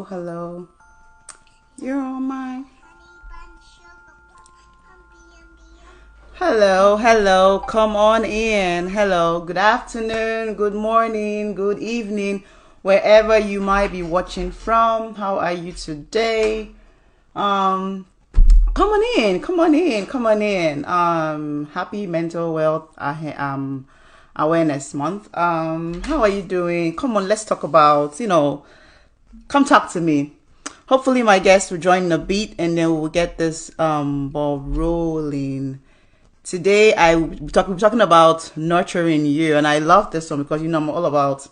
Hello. You're on my. Hello. Come on in. Hello. Good afternoon, good morning, good evening, wherever you might be watching from. How are you today? Um, Come on in. Happy Mental Wealth Awareness Month. How are you doing? Come on, let's talk about, come talk to me. Hopefully my guests will join the beat and then we'll get this ball rolling. Today we're talking about nurturing you, and I love this one because I'm all about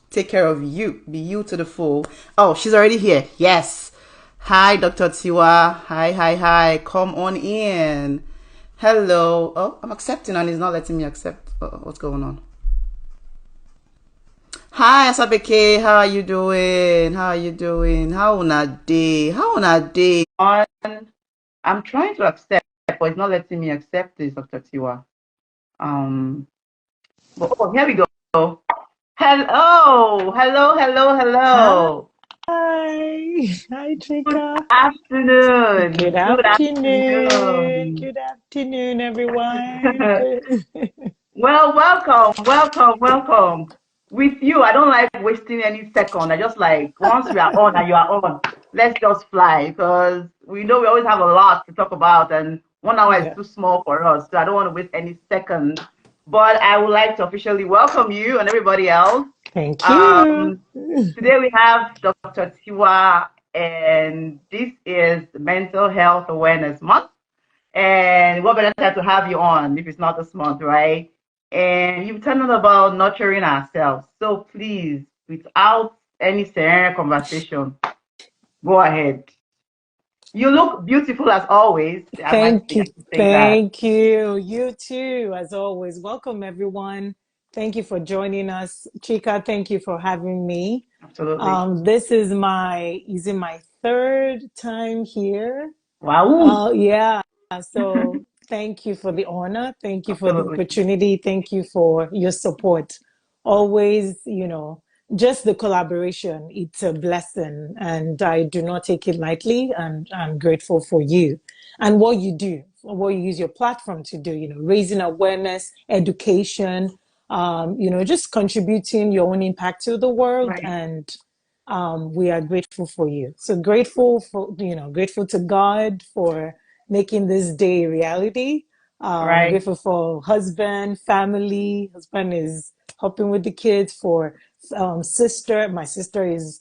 take care of you, be you to the full. Oh, she's already here. Yes. Hi, Dr. Tiwa. Hi. Come on in. Hello. Oh, I'm accepting and it's not letting me accept. What's going on? Hi, Asabeke. How are you doing? How una day? On. I'm trying to accept, but it's not letting me accept this, Dr. Tiwa. Um, but oh, here we go. Hi, Hello. hi, Good Trika. afternoon. Good Good afternoon. afternoon. Good afternoon, everyone. Well, welcome. With you, I don't like wasting any second. I just like once we are on and you are on, let's just fly because we know we always have a lot to talk about, and 1 hour is Yeah, too small for us, so I don't want to waste any second. But I would like to officially welcome you and everybody else. thank you. Um, Today we have Dr. Tiwa, and this is Mental Health Awareness Month. And what better time to have you on if it's not this month, right? And you've talked about nurturing ourselves. So please, without any serious conversation, go ahead. You look beautiful as always. Thank I you. can say that. Thank you. You too, as always. Welcome, everyone. Thank you for joining us. Chika, thank you for having me. Absolutely. This is it my third time here? Wow. Yeah. So thank you for the honor. Thank you for the Absolutely. opportunity. Thank you for your support. Always, just the collaboration. It's a blessing and I do not take it lightly. And I'm grateful for you and what you do, what you use your platform to do, raising awareness, education, just contributing your own impact to the world. Right. And we are grateful for you. So grateful grateful to God for making this day a reality. Right. Grateful for husband, family. Husband is helping with the kids. For sister, my sister is.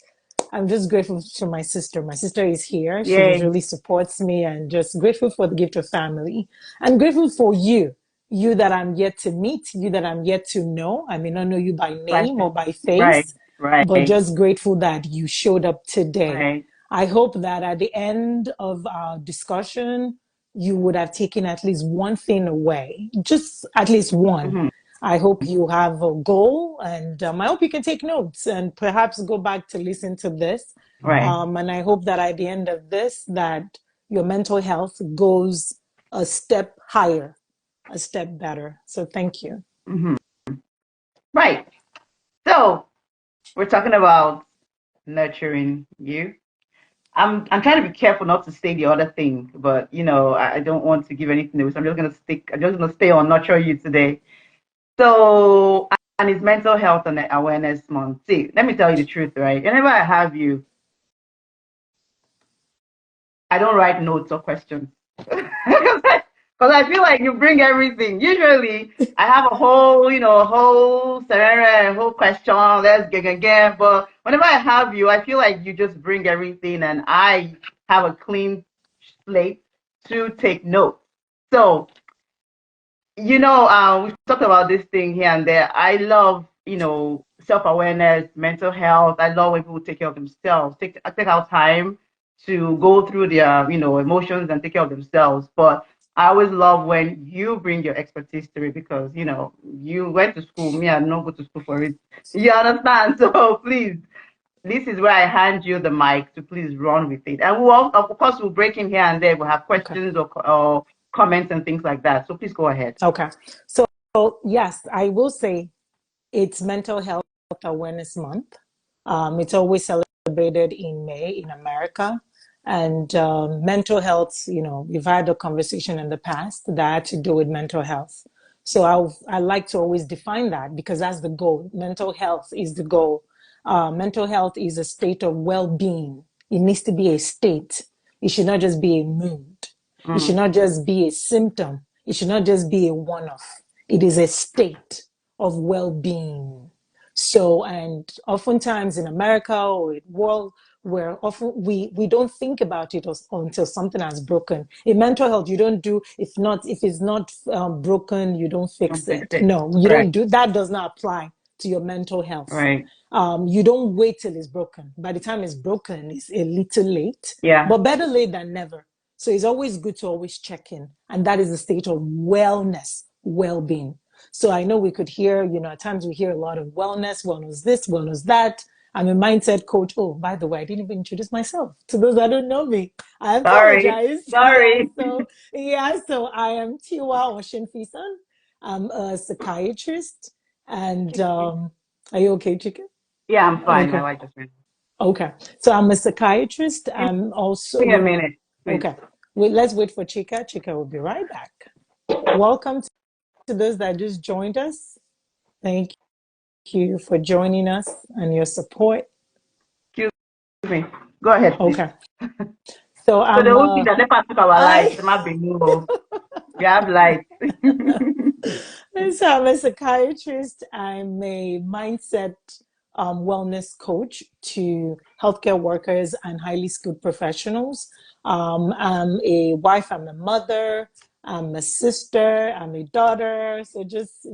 I'm just grateful to my sister. My sister is here. She Yay. usually supports me, and just grateful for the gift of family. And grateful for you that I'm yet to meet, you that I'm yet to know. I may not know you by name or by Right. face, but Right. just grateful that you showed up today. Right. I hope that at the end of our discussion, you would have taken at least one thing away, just at least one. Hmm. I hope you have a goal, and I hope you can take notes and perhaps go back to listen to this. Right. And I hope that at the end of this, that your mental health goes a step higher, a step better. So thank you. Hmm. Right. So we're talking about nurturing you. I'm trying to be careful not to say the other thing, but I don't want to give anything away. So I'm just gonna stay on nurture you today. So and it's mental health and awareness month. See, let me tell you the truth, right? Whenever I have you, I don't write notes or questions. Because I feel like you bring everything. Usually I have a whole scenario, a whole question, let's get. But whenever I have you, I feel like you just bring everything and I have a clean slate to take notes. So, we've talked about this thing here and there. I love, self-awareness, mental health. I love when people take care of themselves, take out time to go through their, emotions and take care of themselves. But I always love when you bring your expertise to it because, you went to school. Me, I did not go to school for it. You understand? So please, this is where I hand you the mic to please run with it. And of course, we'll break in here and there. We'll have Okay. questions or comments and things like that. So please go ahead. Okay. So, yes, I will say it's Mental Health Awareness Month. It's always celebrated in May in America. And mental health, we've had a conversation in the past that had to do with mental health. So I like to always define that because that's the goal. Mental health is the goal. Mental health is a state of well-being. It needs to be a state. It should not just be a mood. It should not just be a symptom. It should not just be a one-off. It is a state of well-being. So, and oftentimes in America or in world where often we don't think about it until something has broken. In mental health, you don't do, if it's not broken, you don't fix it. No, you don't do, that does not apply to your mental health. Right. You don't wait till it's broken. By the time it's broken, it's a little late. Yeah. But better late than never. So it's always good to always check in. And that is a state of wellness, well-being. So I know we could hear, at times we hear a lot of wellness this, wellness that. I'm a mindset coach. Oh, by the way, I didn't even introduce myself to those that don't know me. I apologize. Sorry. So I am Tiwa Oshinfisan. I'm a psychiatrist. And are you okay, Chika? Yeah, I'm fine. Okay. My wife just went. Okay. So I'm a psychiatrist. I'm also. Wait a minute. Please. Okay. Let's wait for Chika. Chika will be right back. Welcome to those that just joined us. Thank you for joining us and your support. Excuse me. Go ahead. Please. Okay. So they won't see that they part of our lives. It might be new. You have life. So I'm a psychiatrist. I'm a mindset wellness coach to healthcare workers and highly skilled professionals. I'm a wife. I'm a mother. I'm a sister. I'm a daughter. So just,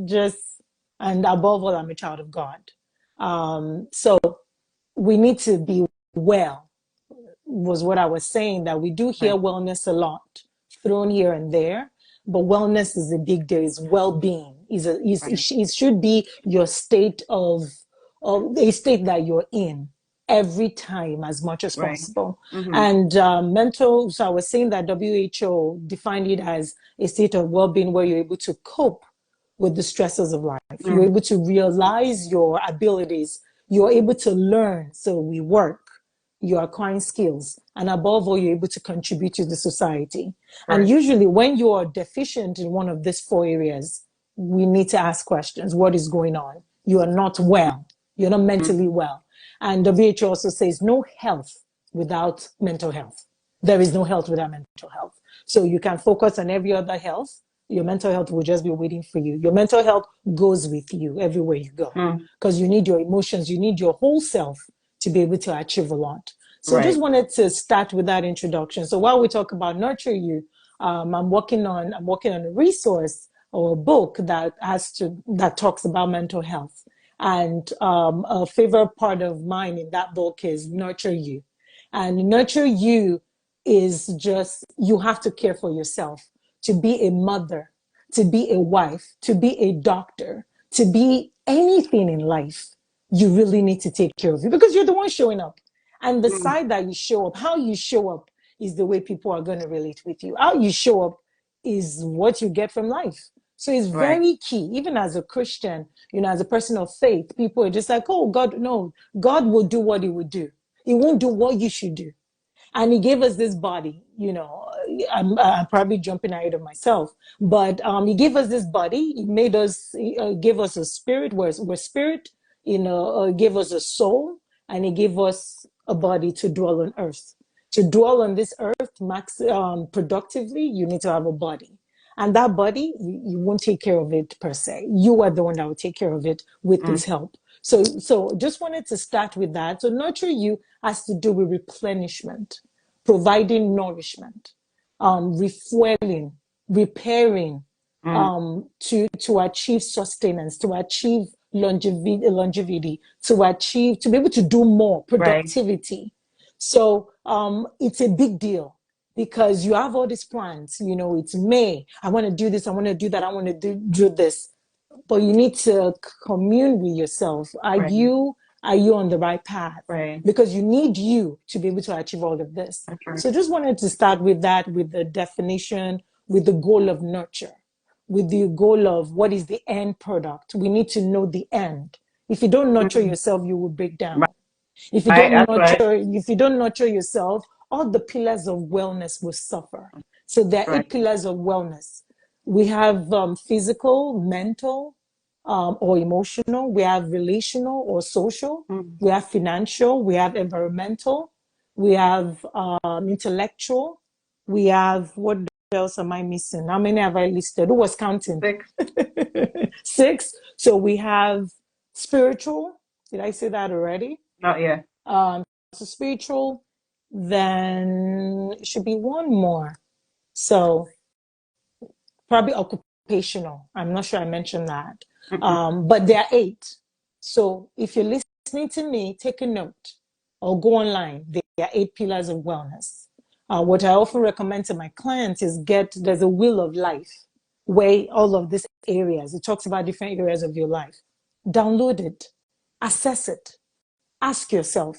and above all, I'm a child of God. So we need to be well, was what I was saying, that we do hear wellness a lot thrown here and there, but wellness is a big deal. It's well-being. It should be your state of a state that you're in every time as much as possible. And mental, so I was saying that WHO defined it as a state of well-being where you're able to cope with the stresses of life. You're able to realize your abilities. You're able to learn. So we work. You're acquiring skills. And above all, you're able to contribute to the society. And usually when you are deficient in one of these four areas, we need to ask questions. What is going on? You are not well. You're not mentally well. And WHO also says no health without mental health. There is no health without mental health. So you can focus on every other health. Your mental health will just be waiting for you. Your mental health goes with you everywhere you go because you need your emotions. You need your whole self to be able to achieve a lot. So I just wanted to start with that introduction. So while we talk about Nurture You, I'm working on a resource or a book that talks about mental health. And a favorite part of mine in that book is Nurture You. And Nurture You is just, you have to care for yourself. To be a mother, to be a wife, to be a doctor, to be anything in life, you really need to take care of you because you're the one showing up. And the side that you show up, how you show up is the way people are going to relate with you. How you show up is what you get from life. So it's very key. Even as a Christian, as a person of faith, people are just like, oh, God, no, God will do what he would do. He won't do what you should do. And he gave us this body, I'm probably jumping ahead of myself, but he gave us this body. He made us, gave us a spirit, we're spirit, gave us a soul, and he gave us a body to dwell on earth. To dwell on this earth productively, you need to have a body. And that body, you won't take care of it per se. You are the one that will take care of it with his help. So just wanted to start with that. So Nurture You has to do with replenishment, providing nourishment, refueling, repairing, to achieve sustenance, to achieve longevity, to be able to do more, productivity. So it's a big deal because you have all these plans. It's May. I want to do this. I want to do that. I want to do this. But you need to commune with yourself. Are you on the right path? Because you need you to be able to achieve all of this. So just wanted to start with that, with the definition, with the goal of nurture, with the goal of what is the end product. We need to know the end. If you don't nurture yourself, you will break down. If you Right, don't that's right. nurture, if you don't nurture yourself, all the pillars of wellness will suffer. So there are Right. 8 pillars of wellness. We have physical, mental, or emotional. We have relational or social. We have financial. We have environmental. We have intellectual. We have, what else am I missing? How many have I listed? Who was counting? 6. 6. So we have spiritual. Did I say that already? Not yet. So spiritual, then it should be one more. So probably occupational. I'm not sure I mentioned that. But there are 8. So if you're listening to me, take a note or go online. There are 8 pillars of wellness. What I often recommend to my clients is there's a wheel of life where all of these areas, it talks about different areas of your life. Download it, assess it, ask yourself,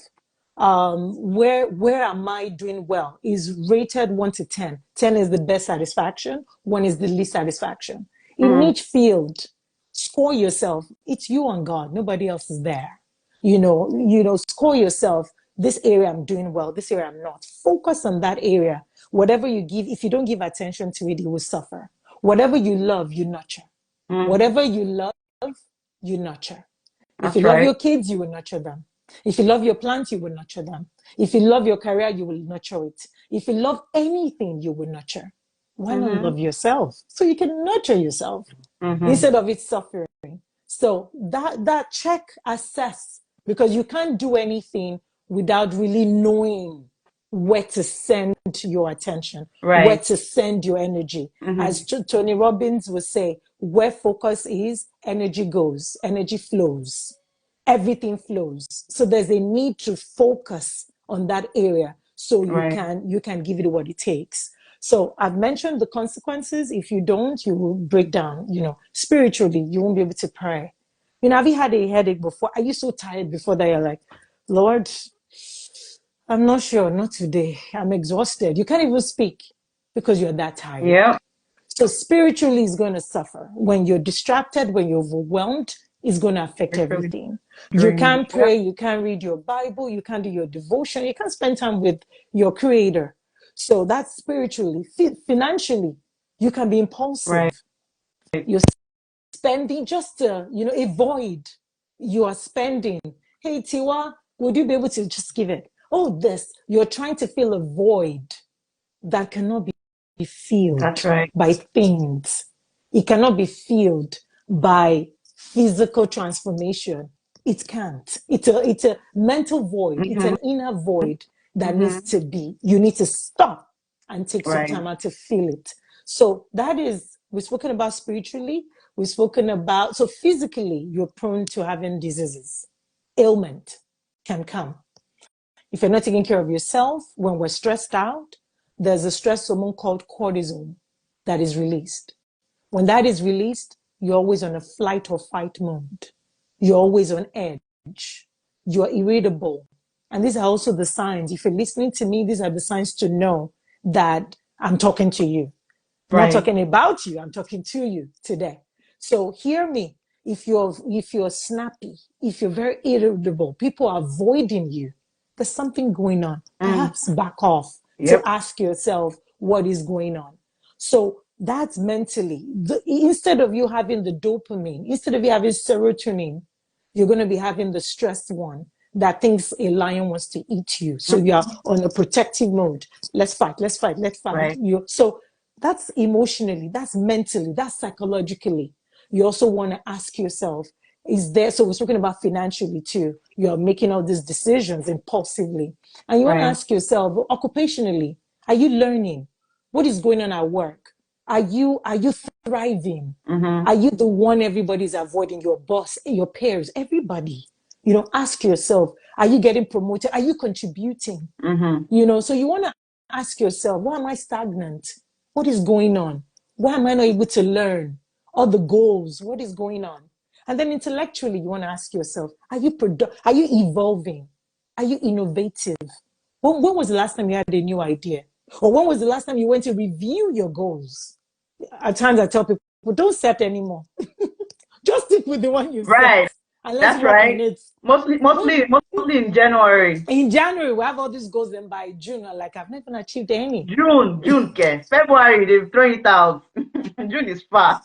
where am I doing well? Is rated 1 to 10. 10 is the best satisfaction, 1 is the least satisfaction. In each field, score yourself. It's you and God. Nobody else is there. Score yourself. This area I'm doing well, this area I'm not. Focus on that area. Whatever you give, if you don't give attention to it, you will suffer. Whatever you love, you nurture. Whatever you love, you nurture. If That's you love right. your kids, you will nurture them. If you love your plants, you will nurture them. If you love your career, you will nurture it. If you love anything, you will nurture. Why not love yourself? So you can nurture yourself instead of it suffering. So that check, assess, because you can't do anything without really knowing where to send your attention, Right. where to send your energy. As Tony Robbins would say, where focus is, energy goes, energy flows, everything flows. So there's a need to focus on that area so you Right. can give it what it takes. So I've mentioned the consequences. If you don't, you will break down. Spiritually, you won't be able to pray. Have you had a headache before? Are you so tired before that you're like, Lord, I'm not sure, not today. I'm exhausted. You can't even speak because you're that tired. Yeah. So spiritually is going to suffer. When you're distracted, when you're overwhelmed, it's going to affect everything. You can't pray, you can't read your Bible, you can't do your devotion, you can't spend time with your creator. So that's spiritually. Financially, you can be impulsive. Right. You're spending just to, avoid. You are spending. Hey, Tiwa, would you be able to just give it? Oh, this. You're trying to fill a void that cannot be filled That's right. by things. It cannot be filled by physical transformation. It can't. It's a mental void. It's an inner void that needs to be. You need to stop and take some time out to feel it. So we've spoken about spiritually. We've spoken about, so physically, you're prone to having diseases. Ailment can come. If you're not taking care of yourself, when we're stressed out, there's a stress hormone called cortisol that is released. When that is released, you're always on a flight or fight mode. You're always on edge. You're irritable. And these are also the signs. If you're listening to me, these are the signs to know that I'm talking to you. I'm not talking about you. I'm talking to you today. So hear me. If you're snappy, if you're very irritable, people are avoiding you, there's something going on. Perhaps back off to ask yourself what is going on. So that's mentally. Instead of you having the dopamine, instead of you having serotonin, you're going to be having the stressed one that thinks a lion wants to eat you. So you are on a protective mode. Let's fight. Right. So that's emotionally, that's mentally, that's psychologically. You also want to ask yourself, so we're talking about financially too. You're making all these decisions impulsively. And you want to ask yourself, occupationally, are you learning? What is going on at work? Are you thriving? Are you the one everybody's avoiding? Your boss, your peers, everybody. Ask yourself, are you getting promoted? Are you contributing? So you want to ask yourself, why am I stagnant? What is going on? Why am I not able to learn? All the goals, what is going on? And then intellectually, you want to ask yourself, are you evolving? Are you innovative? When was the last time you had a new idea? Or when was the last time you went to review your goals? At times I tell people, don't set anymore. Just stick with the one you set. and let's That's work on right. it. Mostly, Most mostly, mostly in January. in January, we have all these goals, and by June, I'm like, I've not even achieved any. June, okay. February, they've thrown it out. June is far.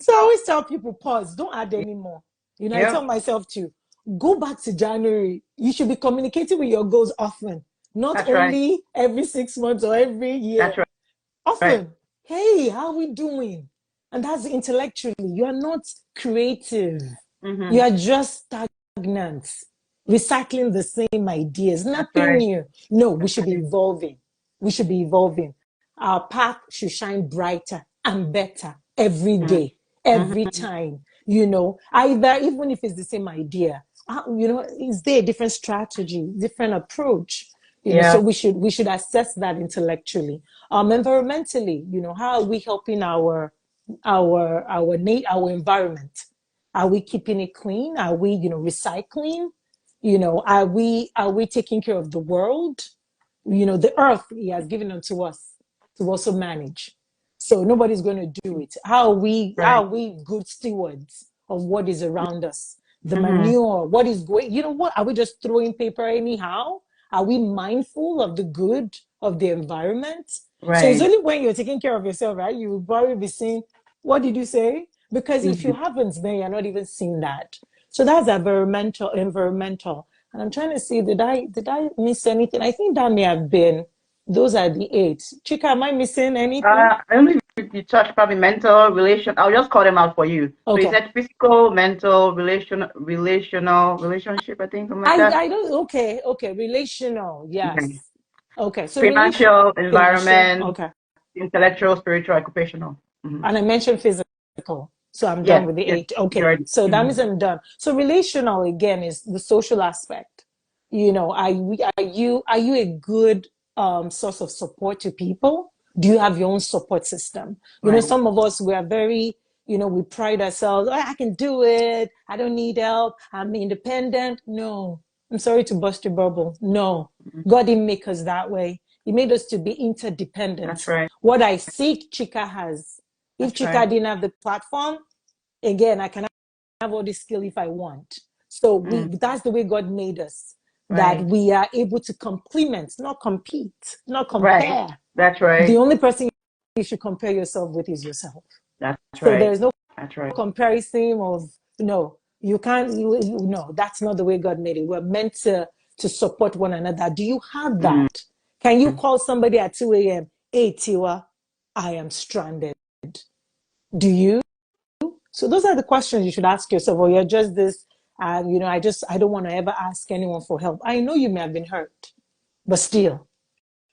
So I always tell people, pause, don't add anymore. I tell Yep, myself to go back to January. You should be communicating with your goals often, not that's right. only every 6 months or every That's year. right. Often, hey, how are we doing? And that's intellectually. You are not creative. You Mm-hmm. are just stagnant, recycling the same ideas, That's nothing right. new. No, we That's should be right. evolving. We should be evolving. Our path should shine brighter and better every day, every Mm-hmm. time. Either even if it's the same idea, is there a different strategy, different approach? So Yeah. we should assess that intellectually. Environmentally, how are we helping our environment? Are we keeping it clean? Are we, recycling? Are we taking care of the world? The earth he has given unto us to also manage. So nobody's going to do it. How are we Right. how are we good stewards of what is around us? The Mm-hmm. manure, what is going, what are we just throwing paper anyhow? Are we mindful of the good of the environment? So it's Right. only when you're taking care of yourself, right? You will probably be saying, what did you say? Because if you haven't, then you're not even seeing that. So that's environmental. And I'm trying to see, did I miss anything? I think that may have been, those are the eight. Chika, am I missing anything? I only you touched probably mental, relation. I'll just call them out for you. So you Okay. said physical, mental, relationship, I think, something like that. I don't, okay. Relational, Okay. yes. Okay. So Financial, financial, environment, okay. intellectual, spiritual, occupational. Mm-hmm. And I mentioned physical. So I'm done Yes, with the yes, eight. you Okay. already. So that Mm-hmm. means I'm done. So relational again is the social aspect. Are you a good source of support to people? Do you have your own support system? Right. Some of us, we are very, we pride ourselves. "Oh, I can do it. I don't need help. I'm independent." No, I'm sorry to bust your bubble. No, Mm-hmm. God didn't make us that way. He made us to be That's interdependent. right. What I see Chika has. If That's right. Chika didn't have the platform, again, I can have all this skill if I want. So Mm. that's the way God made us, that Right. we are able to complement, not compete, not Right. compare. That's The right. only person you should compare yourself with is yourself. That's So right. there's no That's right. comparison of, no, you can't, no, that's not the way God made it. We're meant to support one another. Do you have Mm. that? Can you call somebody at 2 a.m.? Hey, Tiwa, I am stranded. Do you? So those are the questions you should ask yourself. Or you're just this, I don't want to ever ask anyone for help. I know you may have been hurt, but still,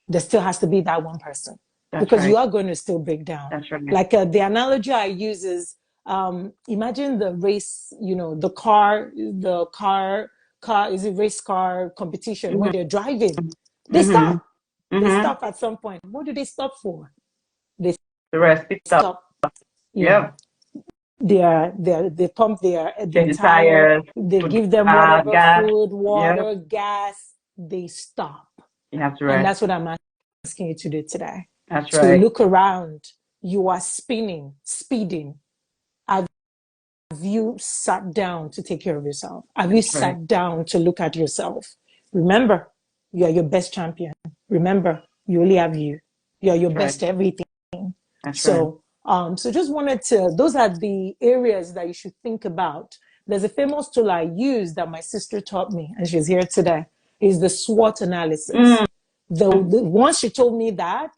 there still has to be that one person, That's because you right. are going to still break down. That's right. Like the analogy I use is, imagine the race, the car is a race car competition when Mm-hmm. they're driving. They Mm-hmm. stop. They Mm-hmm. stop at some point. What do they stop for? They The rest picked up. stop. Yeah. Yep. They pump their Change the tire, tires, they put give them whatever gas. food, Yep. water, gas, they stop. You have to And rest. that's what I'm asking you to do today. That's To right. look around. You are spinning, speeding. Have you sat down to take care of yourself? Have you That's right. sat down to look at yourself? Remember, you are your best champion. Remember, you only have you. You are your That's right. best everything. That's right. So just wanted to, those are the areas that you should think about. There's a famous tool I use that my sister taught me, and she's here today, is the SWOT analysis. Mm. Once she told me that,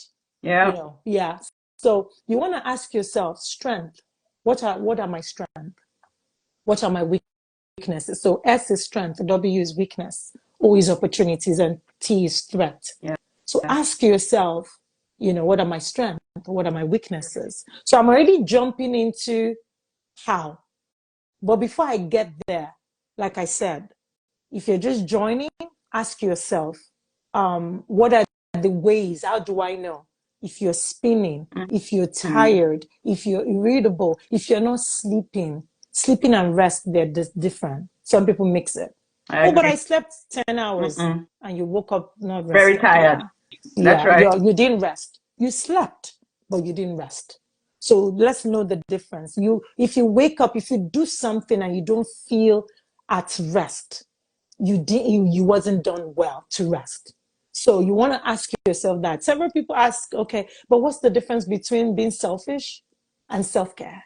Yeah. yeah. So you want to ask yourself, strength. What are my strengths? What are my weaknesses? So S is strength, W is weakness, O is opportunities, and T is threat. Yeah. So ask yourself, what are my strengths? What are my weaknesses? So I'm already jumping into how. But before I get there, like I said, if you're just joining, ask yourself, what are the ways? How do I know? If you're spinning, if you're Mm. tired, if you're irritable, if you're not sleeping, sleeping and rest, they're different. Some people mix it. I Oh, but I agree. slept 10 hours Mm-mm. and you woke up not Very rested. tired. Yeah. That's Yeah. right. You didn't rest. You slept, but you didn't rest. So let's know the difference. If you wake up, if you do something and you don't feel at rest. You wasn't done well to rest. So you want to ask yourself that. Several people ask, okay, but what's the difference between being selfish and self-care?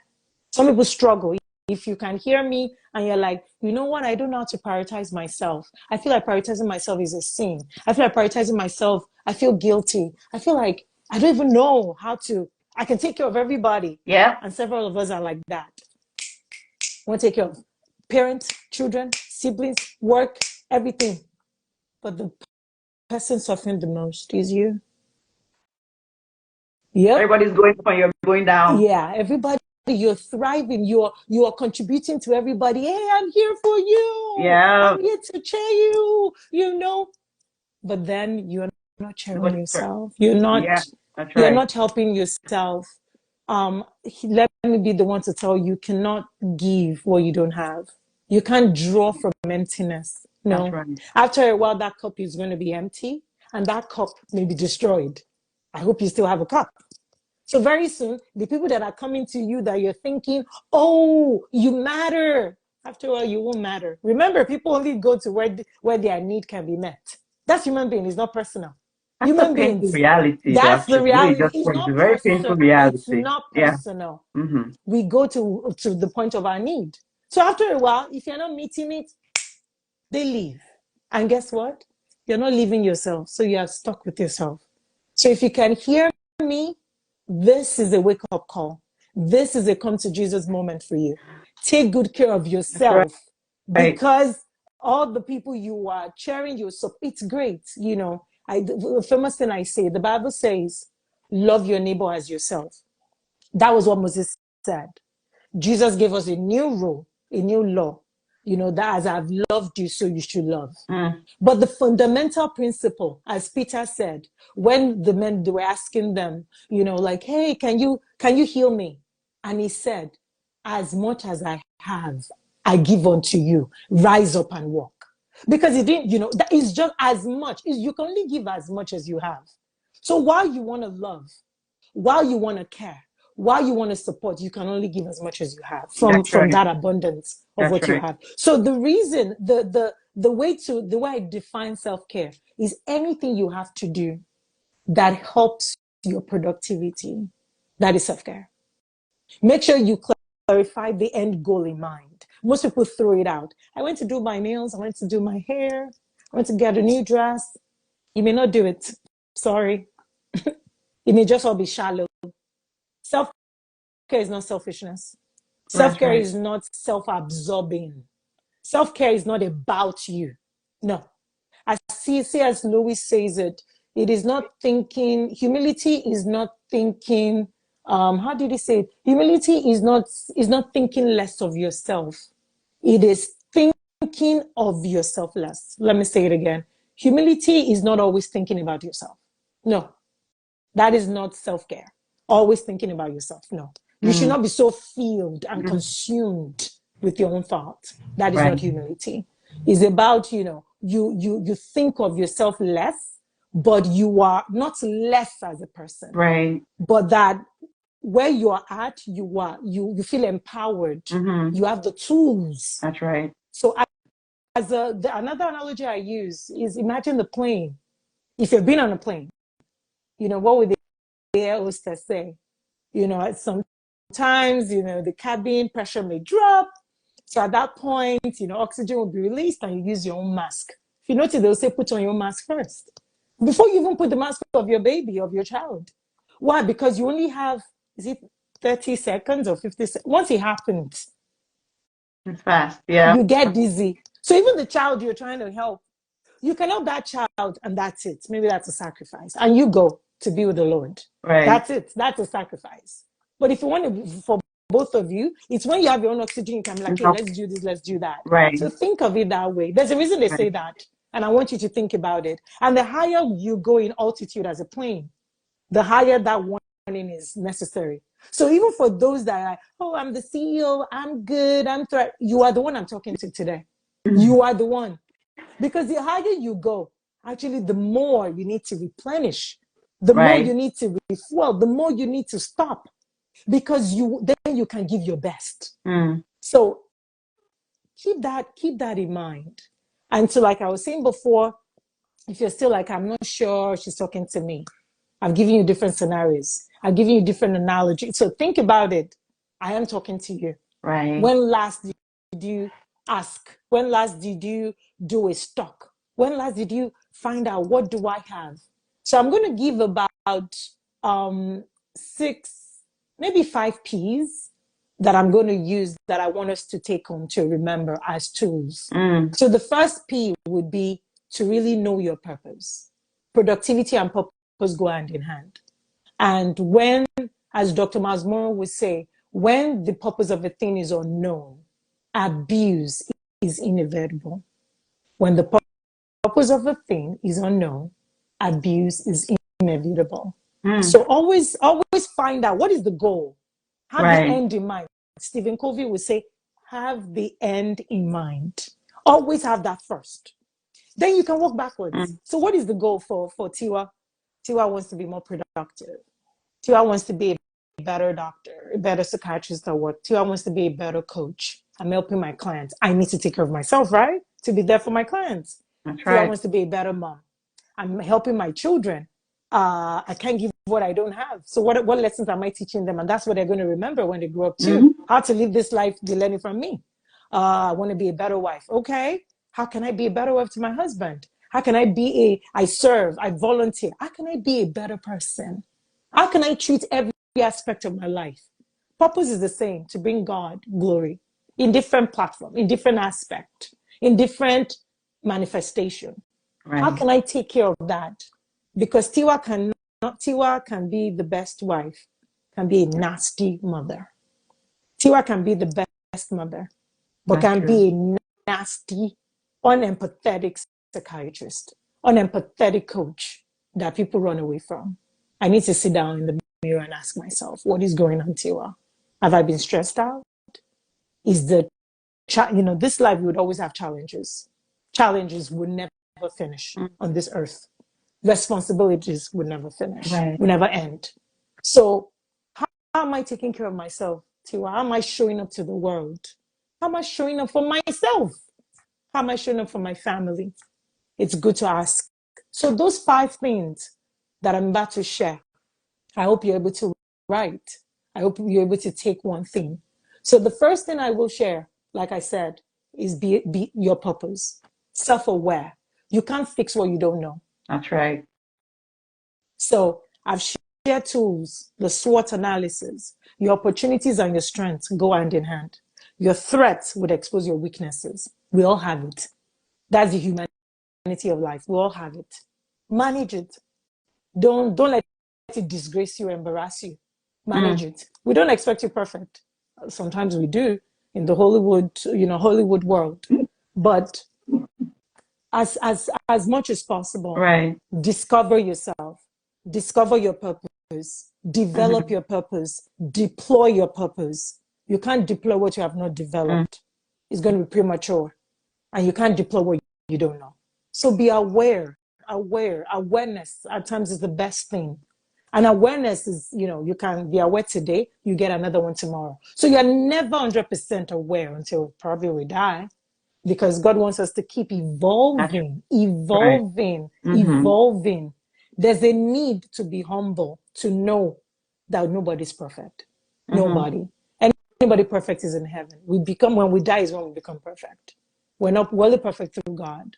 Some people struggle. If you can hear me and you're like, you know what, I don't know how to prioritize myself. I feel like prioritizing myself is a sin. I feel like prioritizing myself, I feel guilty. I feel like I don't even know how to, I can take care of everybody. Yeah. And several of us are like that. I want to take care of parents, children, siblings, work, everything. But the person suffering the most is you. Yep. Everybody's going up and you're going down. Yeah, everybody, you're thriving. You're contributing to everybody. Hey, I'm here for you. Yeah. I'm here to cheer you, you know. But then you're not cheering yourself. You're not, that's you're right. not helping yourself. Let me be the one to tell you, cannot give what you don't have. You can't draw from emptiness. No. That's right. After a while, that cup is going to be empty and that cup may be destroyed. I hope you still have a cup. So very soon, the people that are coming to you that you're thinking, oh, you matter. After all, you won't matter. Remember, people only go to where their need can be met. That's human being. It's not personal. That's Human a painful beings. reality. That's the reality. It's a very painful reality. It's not personal. Yeah. Mm-hmm. We go to the point of our need. So after a while, if you're not meeting it, they leave. And guess what? You're not leaving yourself. So you are stuck with yourself. So if you can hear me, this is a wake-up call. This is a come to Jesus moment for you. Take good care of yourself, because all the people you are cheering, it's great. You know, the famous thing I say, the Bible says, love your neighbor as yourself. That was what Moses said. Jesus gave us a new rule, a new law. You know, that as I've loved you, so you should love. But the fundamental principle, as Peter said, when the men, they were asking them, you know, like, hey, can you heal me? And he said, as much as I have, I give unto you. Rise up and walk. Because he didn't, you know, that is just as much. You can only give as much as you have. So while you want to love, while you want to care, while you want to support, you can only give as much as you have from that abundance of what you have. So the reason, the way I define self-care is anything you have to do that helps your productivity. That is self-care. Make sure you clarify the end goal in mind. Most people throw it out. I went to do my nails. I went to do my hair. I went to get a new dress. You may not do it. Sorry. It may just all be shallow. Self-care is not selfishness. Self-care is not self-absorbing. Self-care is not about you. No. As C.S. Lewis says it, it is not thinking, humility is not thinking, how did he say it? Humility is not thinking less of yourself. It is thinking of yourself less. Let me say it again. Humility is not always thinking about yourself. No. That is not self-care. Always thinking about yourself. No. You should not be so filled and consumed with your own thoughts. That is not humility. It's about, you know, you think of yourself less, but you are not less as a person. Right. But that where you are at, you feel empowered. You have the tools. That's right. So another analogy I use is, imagine the plane. If you've been on a plane, you know, what would the air hostess say? You know, sometimes, you know, the cabin pressure may drop. So at that point, you know, oxygen will be released and you use your own mask. If you notice, they'll say, put on your mask first. Before you even put the mask of your baby, of your child. Why? Because you only have, is it 30 seconds or 50 seconds? Once it happens, it's fast. Yeah. You get dizzy. So even the child you're trying to help, you can help that child and that's it. Maybe that's a sacrifice. And you go to be with the Lord. Right. That's it. That's a sacrifice. But if you want to, for both of you, it's when you have your own oxygen, you can be like, hey, let's do this, let's do that. Right. So think of it that way. There's a reason they say that. And I want you to think about it. And the higher you go in altitude as a plane, the higher that warning is necessary. So even for those that are, oh, I'm the CEO, I'm good, you are the one I'm talking to today. You are the one. Because the higher you go, actually, the more you need to replenish, the more you need to refuel, the more you need to stop, because then you can give your best. So keep that in mind. And so, like I was saying before, if you're still like, I'm not sure she's talking to me, I've given you different scenarios. I've given you different analogies. So think about it. I am talking to you. Right. When last did you ask? When last did you do a stock? When last did you find out what do I have? So I'm going to give about 6, maybe 5 P's that I'm going to use that I want us to take home to remember as tools. So the first P would be to really know your purpose. Productivity and purpose go hand in hand. And when, as Dr. Miles Monroe would say, when the purpose of a thing is unknown, abuse is inevitable. When the purpose of a thing is unknown, abuse is inevitable. So always find out what is the goal. Have the end in mind. Stephen Covey would say, have the end in mind. Always have that first. Then you can work backwards. So what is the goal for Tiwa? Tiwa wants to be more productive. Tiwa wants to be a better doctor, a better psychiatrist at work. Tiwa wants to be a better coach. I'm helping my clients. I need to take care of myself, right? To be there for my clients. That's Tiwa right. wants to be a better mom. I'm helping my children. I can't give what I don't have. So what lessons am I teaching them? And that's what they're going to remember when they grow up too. How to live this life, they're learning from me. I want to be a better wife. Okay. How can I be a better wife to my husband? How can I serve, I volunteer. How can I be a better person? How can I treat every aspect of my life? Purpose is the same, to bring God glory in different platform, in different aspect, in different manifestation. Right. How can I take care of that? Because Tiwa can be the best wife, can be a nasty mother. Tiwa can be the best mother, but That's can true. be a nasty, unempathetic psychiatrist, unempathetic coach that people run away from. I need to sit down in the mirror and ask myself, what is going on, Tiwa? Have I been stressed out? Is this life, we would always have challenges. Challenges would never finish on this earth. Responsibilities would never finish, Right. would never end. So how am I taking care of myself, Tiwa? How am I showing up to the world? How am I showing up for myself? How am I showing up for my family? It's good to ask. So those 5 things that I'm about to share, I hope you're able to write. I hope you're able to take one thing. So the first thing I will share, like I said, is be your purpose. Self-aware. You can't fix what you don't know. That's right. So I've shared tools, the SWOT analysis. Your opportunities and your strengths go hand in hand. Your threats would expose your weaknesses. We all have it. That's the humanity of life. We all have it. Manage it. Don't let it disgrace you, embarrass you. Manage it. We don't expect you perfect. Sometimes we do in the Hollywood world. But as much as possible, Right. discover yourself, discover your purpose, develop your purpose, deploy your purpose. You can't deploy what you have not developed. It's going to be premature. And you can't deploy what you don't know. So be aware. Awareness at times is the best thing. And awareness is, you can be aware today, you get another one tomorrow. So you're never 100% aware until probably we die, because God wants us to keep evolving. There's a need to be humble, to know that nobody's perfect. Nobody. Anybody perfect is in heaven. When we die is when we become perfect. We're not really perfect through God.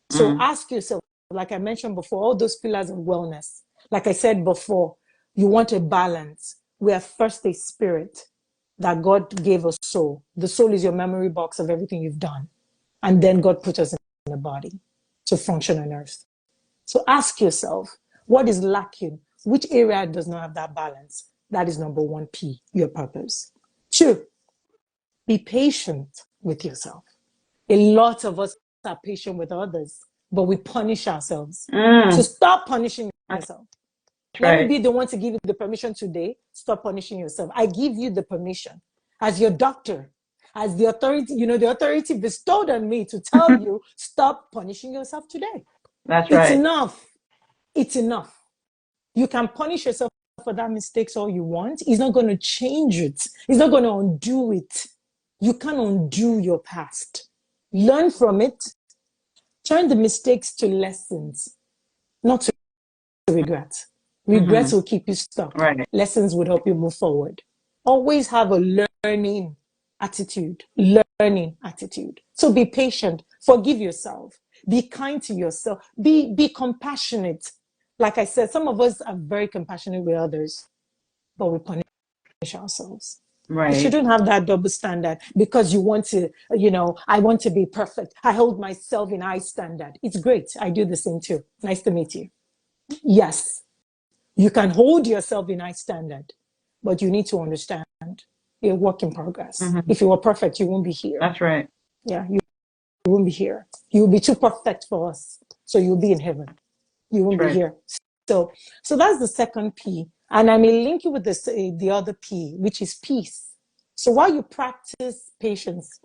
So ask yourself, like I mentioned before, all those pillars of wellness. Like I said before, you want a balance. We are first a spirit that God gave us soul. The soul is your memory box of everything you've done. And then God put us in the body to function on earth. So ask yourself, what is lacking? Which area does not have that balance? That is number 1P, your purpose. 2, be patient with yourself. A lot of us are patient with others, but we punish ourselves. So stop punishing yourself. Let me be the one to give you the permission today. Stop punishing yourself. I give you the permission as your doctor, as the authority, the authority bestowed on me to tell you, stop punishing yourself today. That's right. It's enough. It's enough. You can punish yourself for that mistakes all you want. It's not going to change it. It's not going to undo it. You can't undo your past. learn from it, turn the mistakes to lessons, not to regret. Regrets will keep you stuck. Right. Lessons would help you move forward. Always have a learning attitude. So be patient. Forgive yourself. Be kind to yourself. Be compassionate. Like I said, some of us are very compassionate with others, but we punish ourselves. Right. You shouldn't have that double standard because you want to, I want to be perfect. I hold myself in high standard. It's great. I do the same too. Nice to meet you. Yes, you can hold yourself in high standard, but you need to understand you're a work in progress. If you were perfect, you won't be here. That's right. Yeah, you won't be here. You'll be too perfect for us. So you'll be in heaven. You won't be here. So that's the second P. And I may link you with this, the other P, which is peace. So while you practice patience,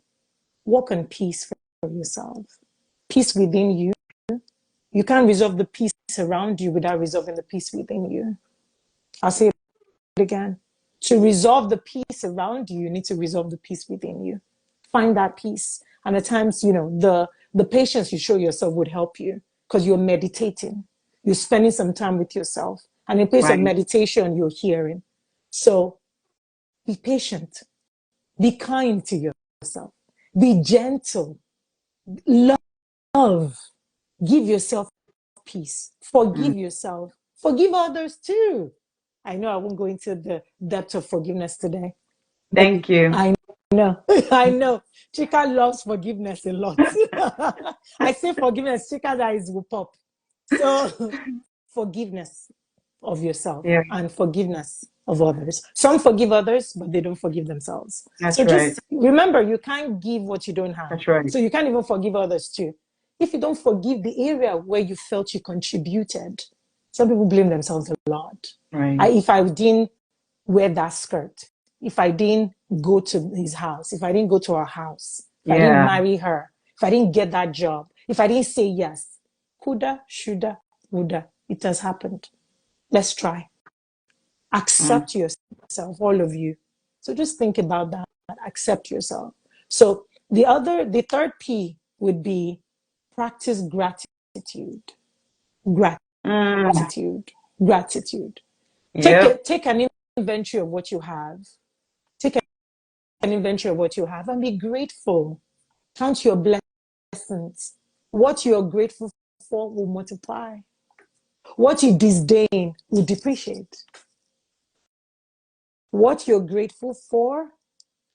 work on peace for yourself. Peace within you. You can't resolve the peace around you without resolving the peace within you. I'll say it again. To resolve the peace around you, you need to resolve the peace within you. Find that peace. And at times, the patience you show yourself would help you because you're meditating. You're spending some time with yourself. And in place of meditation, you're hearing. So be patient. Be kind to yourself. Be gentle. Love. Give yourself peace. Forgive yourself. Forgive others too. I know I won't go into the depth of forgiveness today. Thank you. I know. I know. Chika loves forgiveness a lot. I say forgiveness, Chika's eyes will pop. So forgiveness of yourself and forgiveness of others. Some forgive others, but they don't forgive themselves. That's so right. Just remember, you can't give what you don't have. That's right. So you can't even forgive others too. If you don't forgive the area where you felt you contributed, some people blame themselves a lot. Right. If I didn't wear that skirt, if I didn't go to his house, if I didn't go to our house, if I didn't marry her, if I didn't get that job, if I didn't say yes, coulda, shoulda, woulda, it has happened. Let's try. Accept yourself, all of you. So just think about that. Accept yourself. So the third P would be practice gratitude. Gratitude. Take an inventory of what you have. Take an inventory of what you have and be grateful. Count your blessings. What you're grateful for will multiply. What you disdain will depreciate. What you're grateful for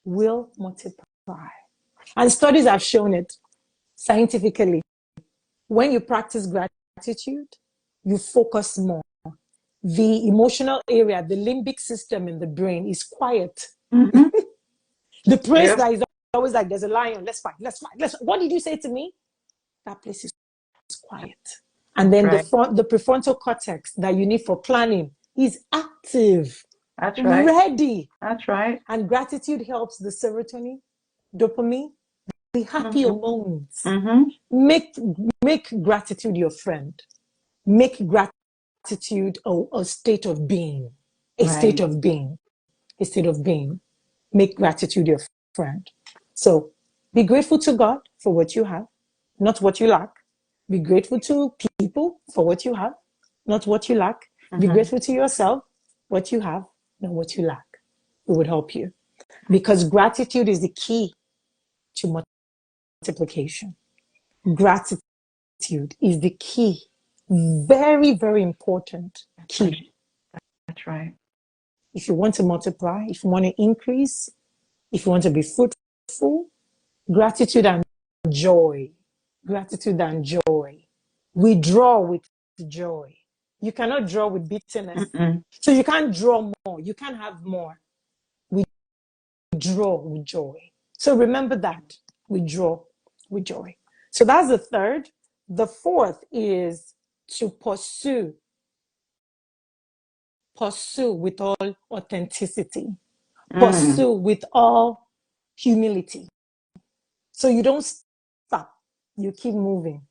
will multiply. And studies have shown it scientifically. When you practice gratitude, you focus more. The emotional area, the limbic system in the brain is quiet. The place that is always like, there's a lion, let's fight. What did you say to me? That place is quiet. And then the prefrontal cortex that you need for planning is active. That's right. Ready. That's right. And gratitude helps the serotonin, dopamine, the happy hormones. Make gratitude your friend. Make gratitude a state of being. A state of being. Make gratitude your friend. So be grateful to God for what you have, not what you lack. Be grateful to people for what you have, not what you lack. Be grateful to yourself, what you have, not what you lack. It would help you. Because gratitude is the key to multiplication. Gratitude is the key. Very, very important key. That's right. If you want to multiply, if you want to increase, if you want to be fruitful, gratitude and joy. Gratitude and joy. We draw with joy. You cannot draw with bitterness. So you can't draw more. You can't have more. We draw with joy. So remember that. We draw with joy. So that's the third. The fourth is to pursue. Pursue with all authenticity. Pursue with all humility. So you don't stop. You keep moving.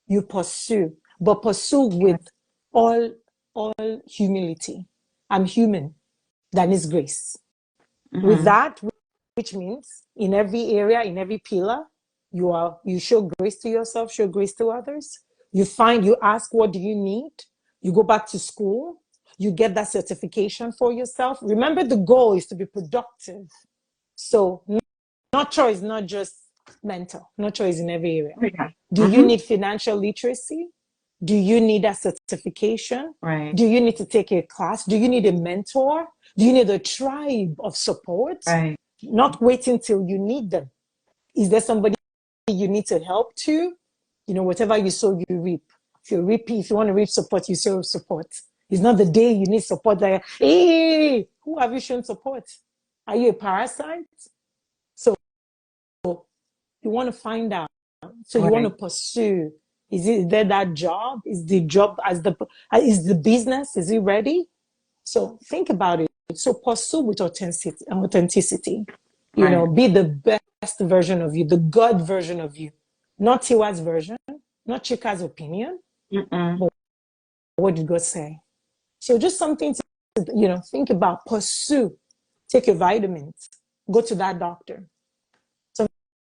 You pursue, but pursue with all humility. I'm human. That is grace. With that, which means in every area, in every pillar, You show grace to yourself, show grace to others. You ask, what do you need? You go back to school, you get that certification for yourself. Remember, the goal is to be productive. So nurture is not just mental, nurture is in every area. Yeah. Do you need financial literacy? Do you need a certification? Right. Do you need to take a class? Do you need a mentor? Do you need a tribe of support? Right. Not waiting till you need them. Is there somebody you need to help to? Whatever you sow, you reap. If you want to reap support, you sow support. It's not the day you need support that, hey, who have you shown support? Are you a parasite? So you want to find out. So you want to pursue. Is there that job? Is the job is the business? Is it ready? So think about it. So pursue with authenticity. Be the best version of you, the God version of you, not Tiwa's version, not Chika's opinion. But what did God say? So just something to think about. Pursue. Take your vitamins. Go to that doctor. Some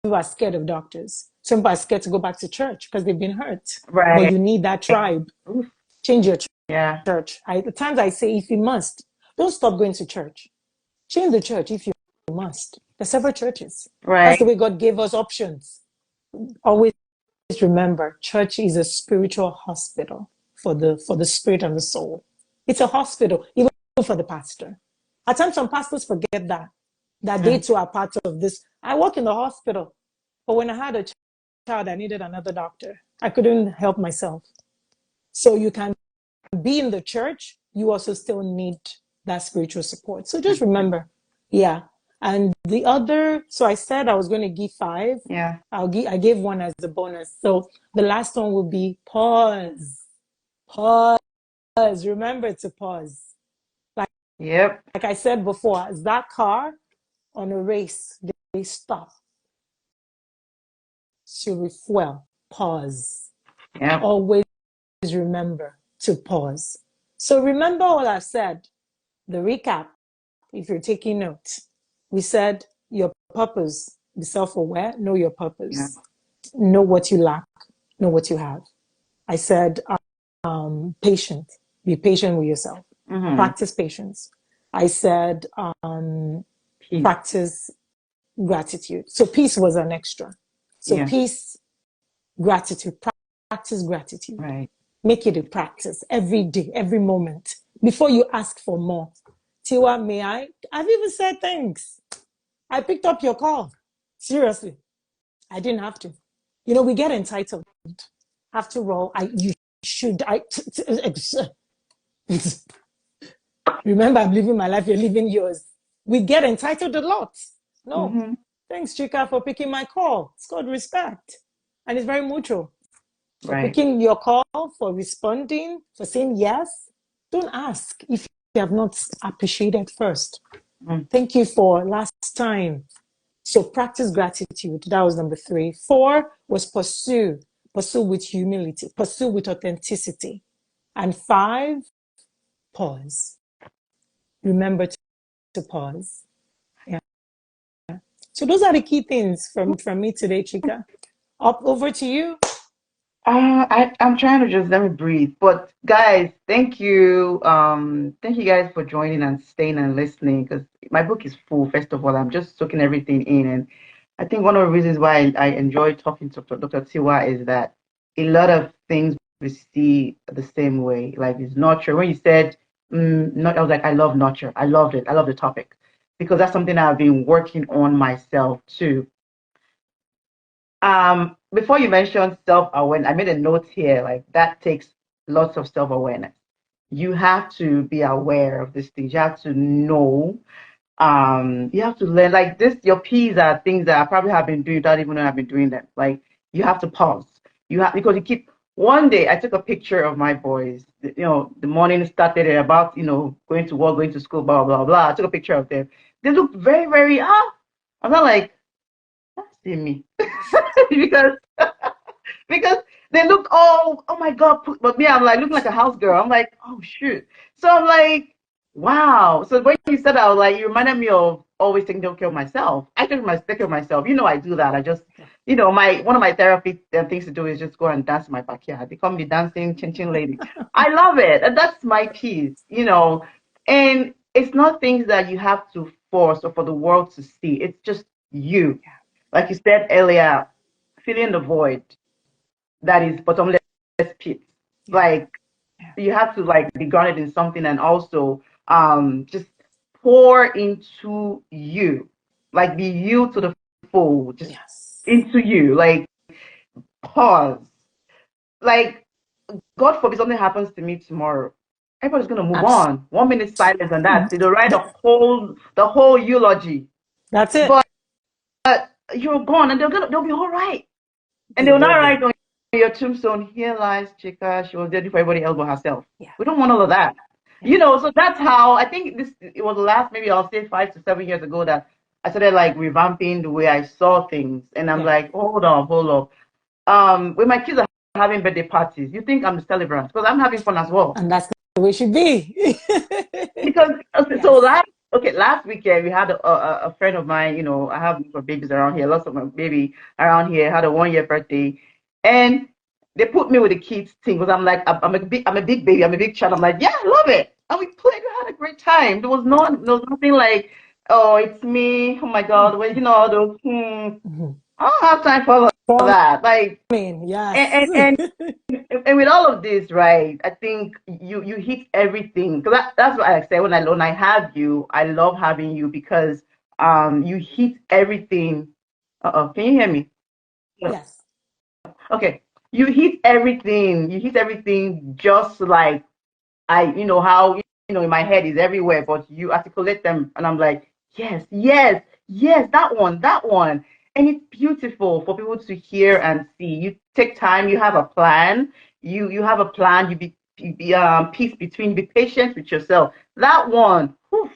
people are scared of doctors. Some people are scared to go back to church because they've been hurt. Right. But you need that tribe. Change your church. At times I say, if you must, don't stop going to church. Change the church if you must. There's several churches. Right. That's the way God gave us options. Always remember, church is a spiritual hospital for the spirit and the soul. It's a hospital, even for the pastor. At times, some pastors forget that they too are part of this. I work in the hospital, but when I had a child, I needed another doctor. I couldn't help myself. So you can be in the church, you also still need that spiritual support. So just remember, And the other, so I said I was going to give 5. Yeah. I gave 1 as a bonus. So the last one will be pause. Pause. Remember to pause. Like I said before, as that car on a race, they stop to refuel. Pause. Yep. Always remember to pause. So remember all I've said. The recap, if you're taking notes, we said your purpose, be self-aware, know your purpose, know what you lack, know what you have. I said patient, be patient with yourself, practice patience. I said practice gratitude. So peace was an extra. So peace, gratitude, practice gratitude. Right. Make it a practice every day, every moment, before you ask for more. Tiwa, may I? I've even said thanks. I picked up your call. Seriously. I didn't have to. We get entitled. After all, you should. Remember, I'm living my life, you're living yours. We get entitled a lot. No. Thanks, Chika, for picking my call. It's called respect. And it's very mutual. For picking your call, for responding, for saying yes. Don't ask if you have not appreciated first. Thank you for last time. So practice gratitude. That was number 3. 4 was pursue. Pursue with humility. Pursue with authenticity. And 5, pause. Remember to pause. Yeah. So those are the key things from me today, Chika. Over to you. I'm trying to just let me breathe. But guys, thank you. Thank you guys for joining and staying and listening, because my book is full. First of all, I'm just soaking everything in, and I think one of the reasons why I enjoy talking to Dr. Tiwa is that a lot of things we see the same way. Like it's nurture. When you said not, I was like, I love nurture. I loved it. I love the topic because that's something I've been working on myself too. Before you mentioned self-awareness, I made a note here, like that takes lots of self-awareness. You have to be aware of these things. You have to know. You have to learn. Like this, your P's are things that I probably have been doing without even knowing I've been doing them. Like you have to pause. Because you keep. One day I took a picture of my boys. The morning started at about going to work, going to school, blah blah blah. I took a picture of them. They looked very very. I'm not like that's me. because because they look all oh my god, but me I'm like looking like a house girl. I'm like, oh shoot. So I'm like, Wow. So when you said that, I was like, you reminded me of always taking care of myself. I take care of myself. You know, I do that. I just, my one of my therapy things to do is just go and dance in my backyard. They call me dancing chin chin lady. I love it, and that's my piece. And it's not things that you have to force or for the world to see. It's just you, like you said earlier, filling the void that is bottomless pit. Like you have to like be grounded in something and also just pour into you, like be you to the full, just Yes. into you, like pause, like God forbid something happens to me tomorrow, everybody's gonna move Absolutely. on. 1 minute silence and that they'll write the whole eulogy, That's it. but you're gone and they'll be all right, and They they'll will not be. write on your tombstone, here lies Chika, she was dead for everybody else but herself. Yeah. We don't want all of that. Yeah. So that's how I think it was the last, maybe I'll say 5 to 7 years ago, that I started like revamping the way I saw things. And I'm Yeah. like, hold on, hold on. When my kids are having birthday parties, you think I'm the celebrant because I'm having fun as well. And that's the way it should be. Because so Yes. last weekend we had a friend of mine. I have some babies around here, lots of my baby around here had a 1 year birthday, and they put me with the kids thing because I'm a big baby, I'm a big child. I'm like, yeah, I love it, and we played, we had a great time. There was nothing like, oh, it's me, oh my God, well, those Mhm. I don't have time for all of For that, like. me, yes. And with all of this, right? I think you hit everything, because that's what I say when I have you. I love having you because you hit everything. Uh-oh, can you hear me? Yeah. Yes. Okay, you hit everything. You hit everything just like how in my head is everywhere, but you articulate them, and I'm like, yes, yes, yes, that one, and it's beautiful for people to hear and see. You take time, you have a plan, you have a plan. You be peace between, be patient with yourself. That one, whew,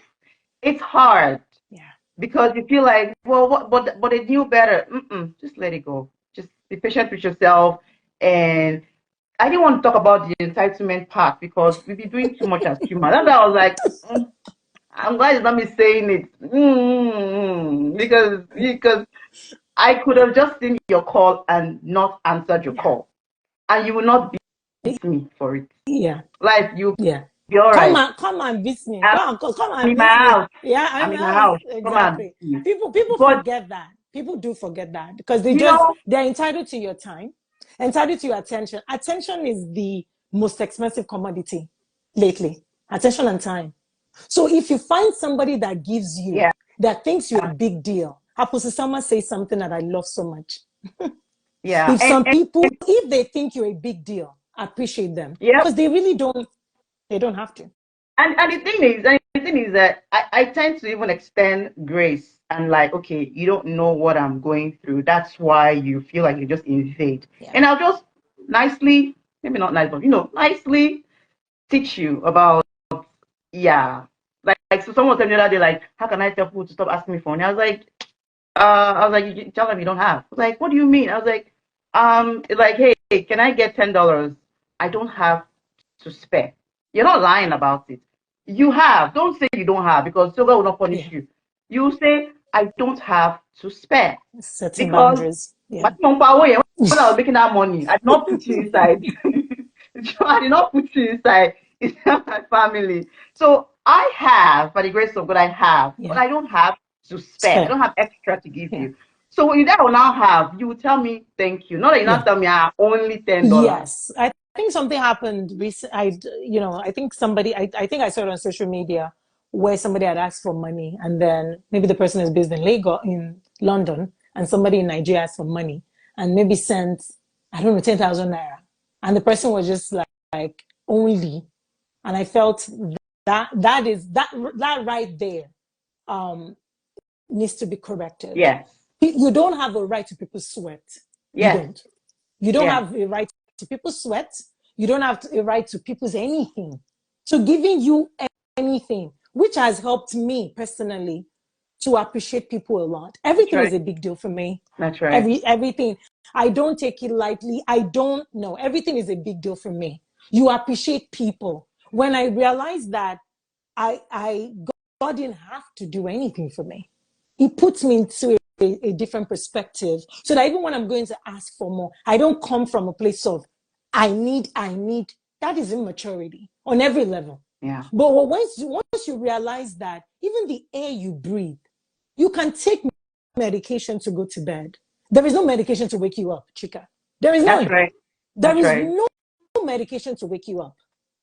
it's hard Yeah. because you feel like, well, what, but they knew better. Just let it go. Just be patient with yourself. And I didn't want to talk about the entitlement part because we've been doing too much as humans. That's why I was like, I'm glad it's not me saying it. Because I could have just seen your call and not answered your Yeah. call, and you will not beat me for it. Yeah. Like, you'll Yeah. be all right. Come and visit me. I'm Come and in my visit me. house. Yeah, I'm I'm in my house. house. Come and Exactly. see. People But forget that. People do forget that because you know, they're entitled to your time, entitled to your attention. Attention is the most expensive commodity lately. Attention and time. So if you find somebody that gives you, yeah, that thinks you're a big deal, Apostle Sama says something that I love so much. yeah, If some people, if they think you're a big deal, appreciate them yeah. because they really don't. They don't have to. And the thing is that I tend to even extend grace and like, okay, you don't know what I'm going through. That's why you feel like you just invade. Yeah. And I'll just nicely, maybe not nice, but nicely teach you about, yeah. Like so someone told me the other day, like, how can I tell people to stop asking me for money? I was like, you tell them you don't have. I was like, what do you mean? I was like, hey, can I get $10? I don't have to spare. You're not lying about it. You have. Don't say you don't have, because God will not punish Yeah. you. You say, I don't have to spare. Setting Because boundaries. when Yeah. I was making that money, I did not put you inside. I did not put you inside. It's not my family. So I have, by the grace of God, I have, but Yeah. I don't have to spare. I Fair. don't have extra to give Yeah. you. So when that will now have, you will tell me thank you. Not that you Yeah. not tell me only $10. Yes. I think something happened recent. I think I think I saw it on social media where somebody had asked for money, and then maybe the person is based in Lagos, in London, and somebody in Nigeria asked for money and maybe sent, I don't know, 10,000 naira. And the person was just like only, and I felt that right there, um, needs to be corrected. Yes. You don't have a right to people's sweat. You Yes. don't. You don't Yeah. have a right to people's sweat. You don't have a right to people's anything. So giving you anything, which has helped me personally to appreciate people a lot. That's Everything is right. a big deal for me. That's right. Everything. I don't take it lightly. I don't know. Everything is a big deal for me. You appreciate people. When I realized that God didn't have to do anything for me. He puts me into a different perspective so that even when I'm going to ask for more, I don't come from a place of I need. That is immaturity on every level. Yeah. But once you realize that even the air you breathe, you can take medication to go to bed. There is no medication to wake you up, Chika. There is That's none. right. There That's is right. no medication to wake you up.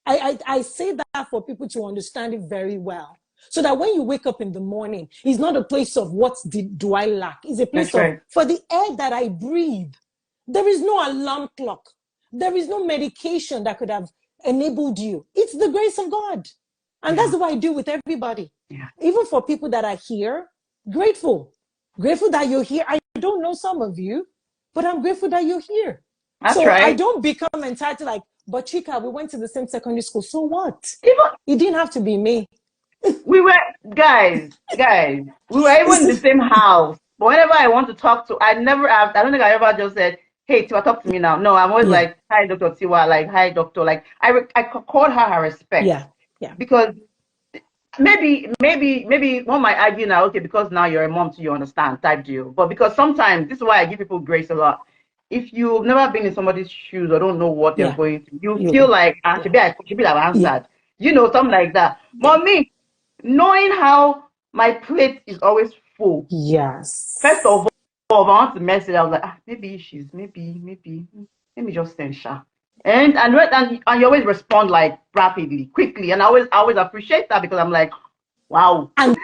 I say that for people to understand it very well. So that when you wake up in the morning, it's not a place of what do I lack? It's a place That's of, right. for the air that I breathe, there is no alarm clock. There is no medication that could have enabled you. It's the grace of God. And Yeah. that's what I do with everybody. Yeah. Even for people that are here, grateful. Grateful that you're here. I don't know some of you, but I'm grateful that you're here. That's So I right. don't become entitled like, but Chika, we went to the same secondary school. So what? Even It didn't have to be me. we were guys. We were even in the same house. But whenever I want to talk to, I never have. I don't think I ever just said, "Hey, Tiwa, talk to me now." No, I'm always Yeah, like, "Hi, Doctor Tiwa." Like, "Hi, Doctor." Like, I called her respect yeah, yeah, because maybe one might argue now, okay, because now you're a mom, so you understand type deal. But because sometimes this is why I give people grace a lot. If you've never been in somebody's shoes or don't know what they're yeah. going through, you You, feel like yeah, should be I've yeah, answered, something like that. yeah. But me, knowing how my plate is always full, first Yes. of all, if I want to message, I was like, maybe let me just send Sha. And you always respond like rapidly, quickly, and I always appreciate that because I'm like, wow. And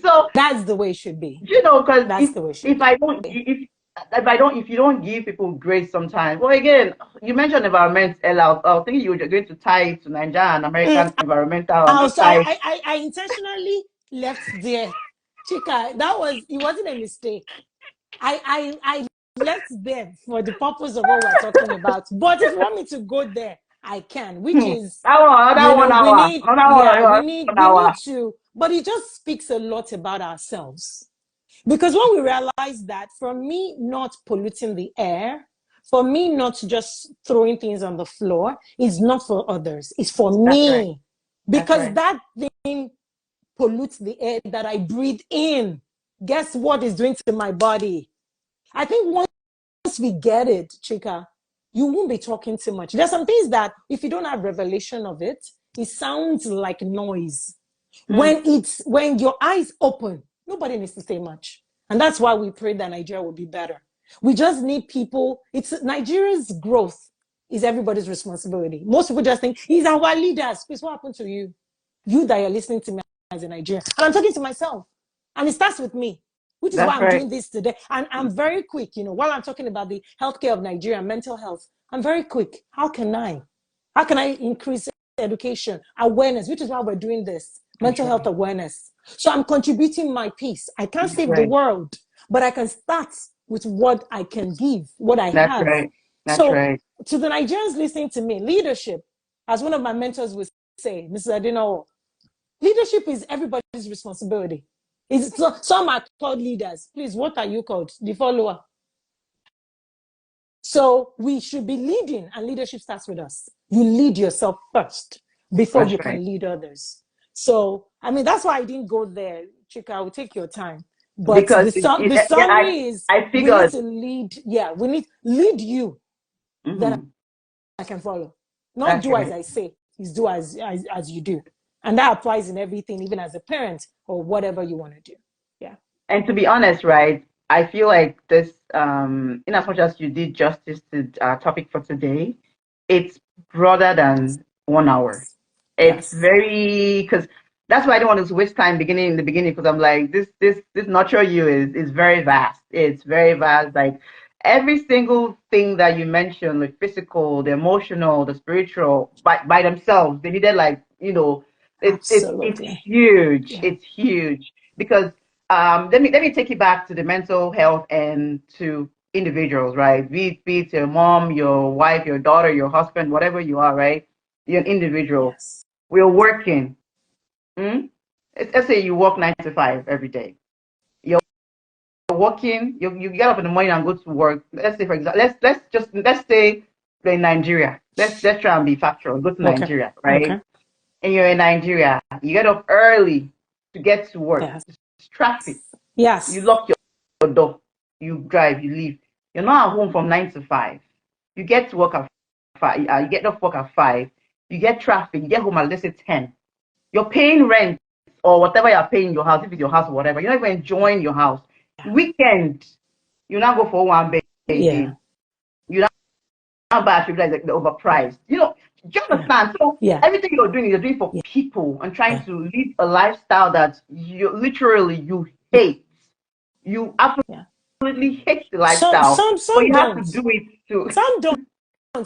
So that's the way it should be. because That's the way it should if be. I don't if you don't give people grace sometimes, well, again, you mentioned environment, Ella. I was thinking you were going to tie it to Nigeria and American environmental and not tie. I intentionally left there. Chika, it wasn't a mistake. I left there for the purpose of what we're talking about. But if you want me to go there, I can, which is, That one, another 1 hour, we 1 hour. need to, but it just speaks a lot about ourselves. Because when we realize that for me not polluting the air, for me not just throwing things on the floor, is not for others, it's for That's right. me. That's Because right. that thing pollutes the air that I breathe in. Guess what it's doing to my body? I think once we get it, Chika, you won't be talking too much. There's some things that if you don't have revelation of it, it sounds like noise. Mm, When your eyes open, nobody needs to say much. And that's why we pray that Nigeria will be better. We just need people. It's Nigeria's growth is everybody's responsibility. Most people just think he's our leaders. Please, what happened to you? You that you're listening to me as a Nigerian. And I'm talking to myself. And it starts with me, which is why that's I'm right. doing this today. And I'm very quick, while I'm talking about the healthcare of Nigeria, mental health, I'm very quick. How can I increase education, awareness, which is why we're doing this, That's mental right. health awareness. So I'm contributing my piece. I can't That's save the right. world, but I can start with what I can give, what I That's have. right. That's So right. to the Nigerians listening to me, leadership, as one of my mentors would say, Mrs. Adino, leadership is everybody's responsibility. Some are called leaders. Please, what are you called? The follower. So we should be leading, and leadership starts with us. You lead yourself first before That's you right. can lead others. So, I mean, that's why I didn't go there. Chika, I will take your time. But Because the yeah, summary is I we need figured. to lead. Yeah, we need lead you, then Hmm. I can follow. Not That's do as right. I say, is do as you do. And that applies in everything, even as a parent or whatever you want to do. Yeah. And to be honest, right, I feel like this, in as much as you did justice to our topic for today, it's broader than 1 hour. It's Yes. very, because that's why I didn't want to waste time in the beginning, because I'm like, this nurture you is very vast. It's very vast. Like every single thing that you mentioned, the physical, the emotional, the spiritual, by themselves, they needed like, it's Absolutely. huge. Yeah. It's huge because let me take you back to the mental health and to individuals, right? Be it your mom, your wife, your daughter, your husband, whatever you are, right? You're an individual. Yes. We're working. Mm? Let's say you work 9 to 5 every day. You're working. You get up in the morning and go to work. Let's say, for example, let's say you're in Nigeria. Let's try and be factual. Go to Okay. Nigeria, Okay. right? and you're in Nigeria, you get up early to get to work. Yes. It's traffic. You Yes. lock your door, you drive, you leave. You're not at home from 9 to 5. You get to work at 5. You get off work at 5. You get traffic. You get home at let's say 10. You're paying rent or whatever you're paying in your house, if it's your house or whatever. You're not even enjoying your house. Weekend, you now go for one bed Yeah. again. You now buy a like the overpriced. You know, do you understand? So Yeah. everything you're doing for people and trying to live a lifestyle that you hate. You absolutely hate the lifestyle, but Some you have don't. to do it too. Some don't. So,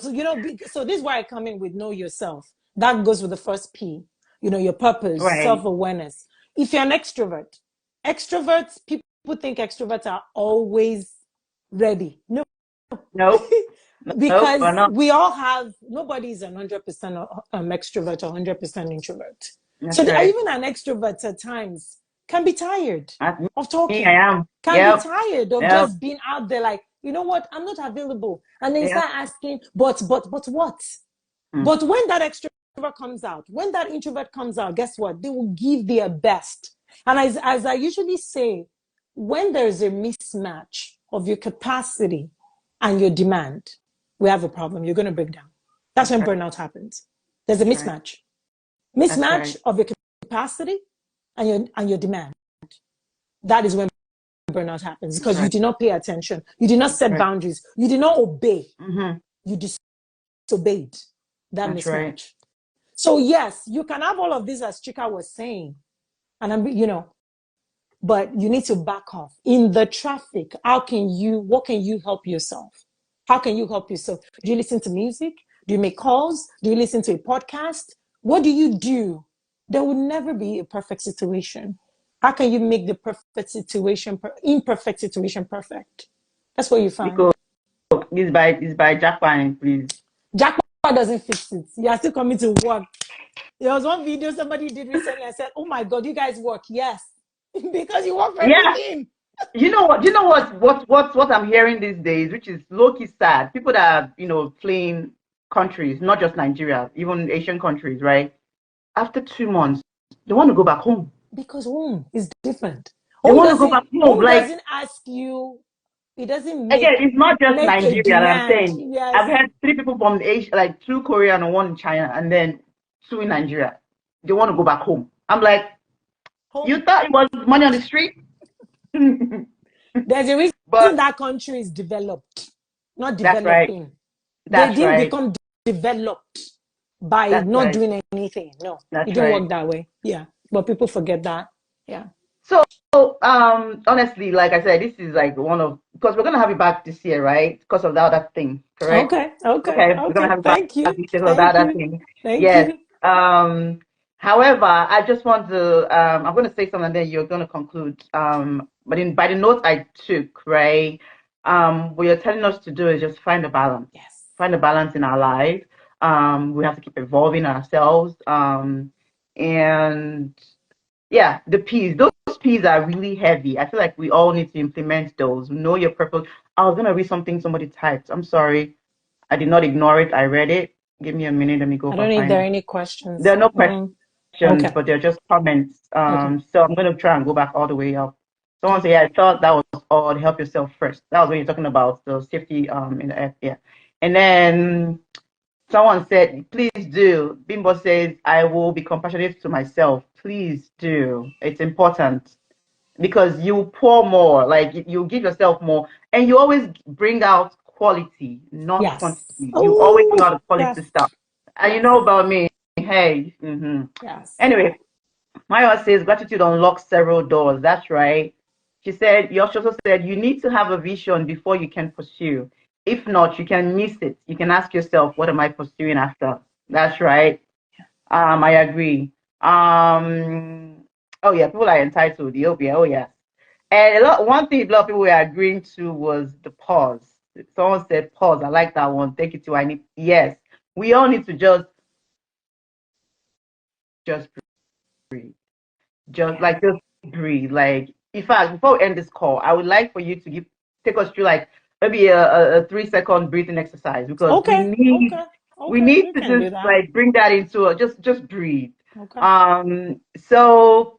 so this is why I come in with know yourself. That goes with the first P, your purpose, Right. self-awareness. If you're an extroverts, people think extroverts are always ready. No. Nope. Because Nope, we all have, nobody's 100% extrovert or 100% introvert. That's So right. even an extrovert at times can be tired of talking. I am. Can be tired of just being out there like, you know what, I'm not available. And then start asking, but what? But when that extrovert comes out, when that introvert comes out, guess what? They will give their best. And as I usually say, when there's a mismatch of your capacity and your demand, we have a problem. You're going to break down. That's when burnout happens. There's a mismatch. Mismatch of your capacity and your demand. That is when burnout happens, because you did not pay attention. You did not set boundaries. You did not obey. You disobeyed that mismatch. So yes, you can have all of this, as Chika was saying, and but you need to back off in the traffic. What can you help yourself? How can you help yourself? Do you listen to music? Do you make calls? Do you listen to a podcast? What do you do? There will never be a perfect situation. How can you make the imperfect situation perfect? That's what you find. Because it's by Jackpot, please. Jackpot doesn't fix it. You are still coming to work. There was one video somebody did recently. I said, "Oh my God, you guys work?" Yes, because you work for everything. You know what I'm hearing these days, which is low-key sad. People that are, fleeing countries, not just Nigeria, even Asian countries, right? After 2 months, they want to go back home. Because home is different. They want to go back home. Home doesn't ask you. It doesn't make. Again, it's not just Nigeria. I'm saying. Yes. I've had 3 people from Asia, like 2 Korean and 1 in China, and then 2 in Nigeria. They want to go back home. I'm like, you thought it was money on the street? There's a reason that country is developed, not developing. They didn't become developed by not doing anything. No, it didn't work that way. Yeah, but people forget that. Yeah. So, honestly, like I said, this is like because we're gonna have you back this year, right? Because of the other thing, correct? Okay. We're gonna have you back this year because of the other thing. Thank you. However, I just want to. I'm gonna say something, and then you're gonna conclude. But by the notes I took, right? What you're telling us to do is just find a balance. Yes. Find a balance in our life. We have to keep evolving ourselves. And yeah, the P's. Those P's are really heavy. I feel like we all need to implement those. Know your purpose. I was gonna read something somebody typed. I'm sorry. I did not ignore it. I read it. Give me a minute. Let me go. I don't know if there are any questions. There are no questions, but they're just comments. So I'm gonna try and go back all the way up. Someone say, I thought that was all. Help yourself first. That was when you're talking about the safety in the F. Yeah. And then someone said, please do. Bimbo says, I will be compassionate to myself. Please do. It's important because you pour more, like you give yourself more, and you always bring out quality, not quantity. You always bring out quality stuff. And you know about me. Hey. Yes. Anyway, Maya says, gratitude unlocks several doors. That's right. She also said, you need to have a vision before you can pursue. If not, you can miss it. You can ask yourself, what am I pursuing after? That's right. I agree. Oh yeah, people are entitled. Oh yeah. And one thing a lot of people were agreeing to was the pause. Someone said pause. I like that one. Take it to yes. We all need to just breathe. Just breathe. Like, in fact, before we end this call, I would like for you to take us through like maybe a 3-second breathing exercise, because we need to just like bring that into just breathe. Okay. So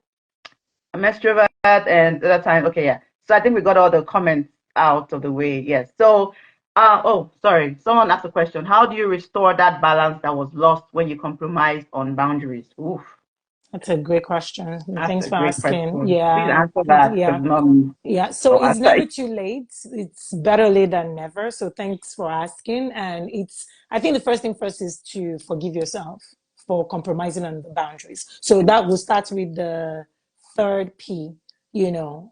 I'm extrovert and other time, okay, yeah. So I think we got all the comments out of the way. Yes. So, oh, sorry. Someone asked a question. How do you restore that balance that was lost when you compromised on boundaries? Oof, That's a great question. that's Thanks a for great asking. question. Please Yeah. answer that Yeah. because not me. Yeah, so Oh, it's never too late. It's better late than never. So thanks for asking. And I think the first thing first is to forgive yourself for compromising on the boundaries. So that will start with the third P, you know,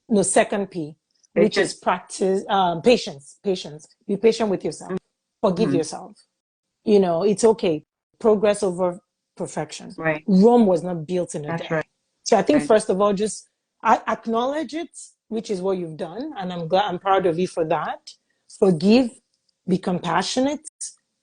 no, second P, which is Patient. practice, patience. Be patient with yourself. Forgive Mm-hmm. yourself. You know, it's okay. Progress over perfection. Right. Rome was not built in a That's right. day. So I think first of all, just acknowledge it, which is what you've done, and I'm proud of you for that. Forgive, be compassionate,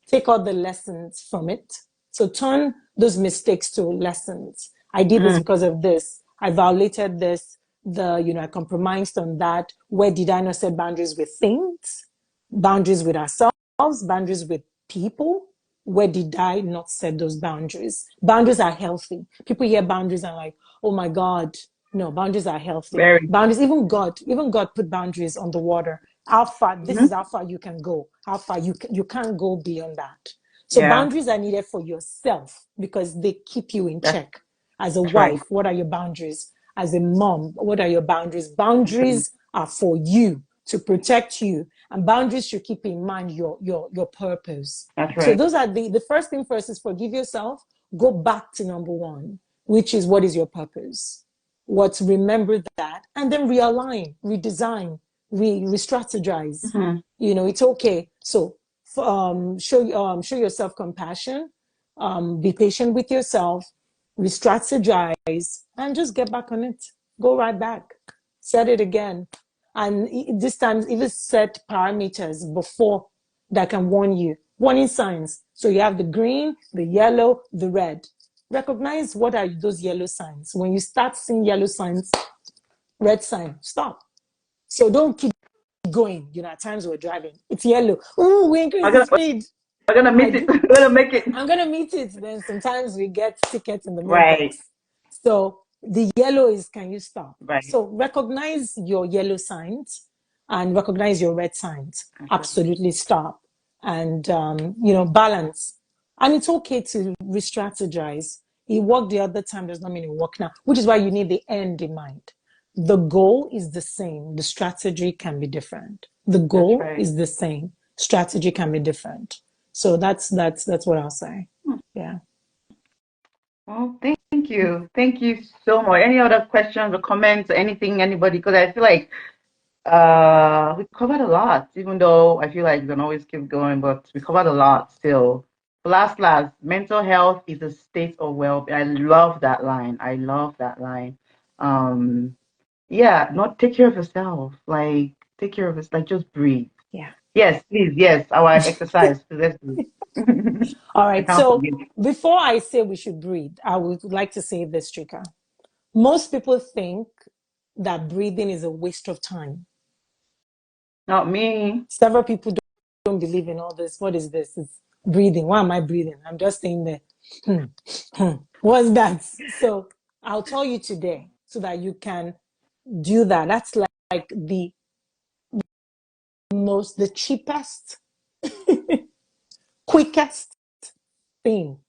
take all the lessons from it. So turn those mistakes to lessons. I did this Mm, because of this. I violated this. I compromised on that. Where did I not set boundaries with things? Boundaries with ourselves, boundaries with people. Where did I not set those boundaries? Boundaries are healthy. People hear boundaries and like, oh my God. No, boundaries are healthy. very. Boundaries, even God put boundaries on the water. How far, this Mm-hmm. is how far you can go. How far you can't go beyond that. So Yeah, boundaries are needed for yourself because they keep you in that's check. As a right. wife, what are your boundaries? As a mom, what are your boundaries? Mhm. Boundaries are for you to protect you, and boundaries should keep in mind your purpose. That's So right. those are the first thing first is forgive yourself. Go back to number one, which is what is your purpose? What remember that, and then realign, redesign, re-strategize. Mm-hmm. You know, it's okay. So show yourself compassion, be patient with yourself, re-strategize, and just get back on it. Go right back. Set it again. And this time, even set parameters before that can warn you. Warning signs. So you have the green, the yellow, the red. Recognize what are those yellow signs. When you start seeing yellow signs, red sign, stop. So don't keep going. You know, at times we're driving, it's yellow. Oh, we increase We're the gonna speed. we're gonna I meet it. do. We're gonna make it. I'm gonna meet it. Then sometimes we get tickets in the Right. mailbox. So the yellow is can you stop? Right. So recognize your yellow signs and recognize your red signs. That's right. Absolutely stop and balance. And it's okay to re-strategize. It worked the other time does not mean it work now, which is why you need the end in mind. The goal is the same. The strategy can be different. The That's goal right. is the same. Strategy can be different. So that's what I'll say. Hmm. Yeah. Well, thank you. Thank you so much. Any other questions or comments or anything, anybody? Because I feel like we covered a lot, even though I feel like we can always keep going, but we covered a lot still. Last, mental health is a state of well-being. I love that line. I love that line. Um, yeah, not take care of yourself. Like take care of us. Like just breathe. Yeah. Yes, please. Yes, our exercise. Let's do. All I right. can't So forget. before I say we should breathe, I would like to say this, Trika. Most people think that breathing is a waste of time. Not me. Several people don't believe in all this. What is this? It's breathing. Why am I breathing? I'm just staying there. What's that? So I'll tell you today so that you can do that. That's like the cheapest, quickest thing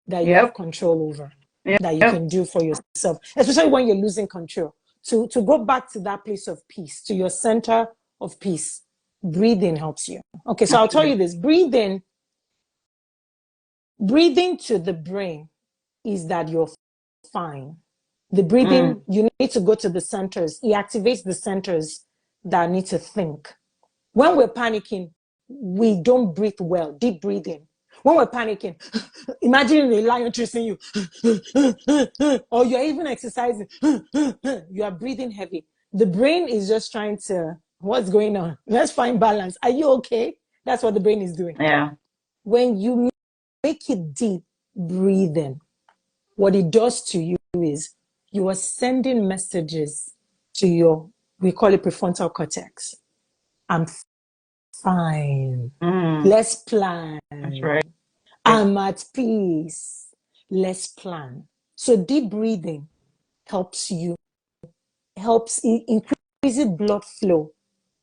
that you have Yep. control over, that you Yep. can do for yourself, especially when you're losing control. To go back to that place of peace, to your center of peace, breathing helps you. Okay, so I'll That's tell right. you this: breathing to the brain is that you're fine. The breathing, Mm. you need to go to the centers. It activates the centers that need to think. When we're panicking, we don't breathe well, deep breathing. When we're panicking, imagine a lion chasing you, or you're even exercising, you are breathing heavy. The brain is just trying to, what's going on? Let's find balance. Are you okay? That's what the brain is doing. Yeah. When you make it deep breathing, what it does to you is you are sending messages to we call it prefrontal cortex. I'm fine. Mm. Let's plan. That's right. I'm at peace. let's plan. So deep breathing helps increases blood flow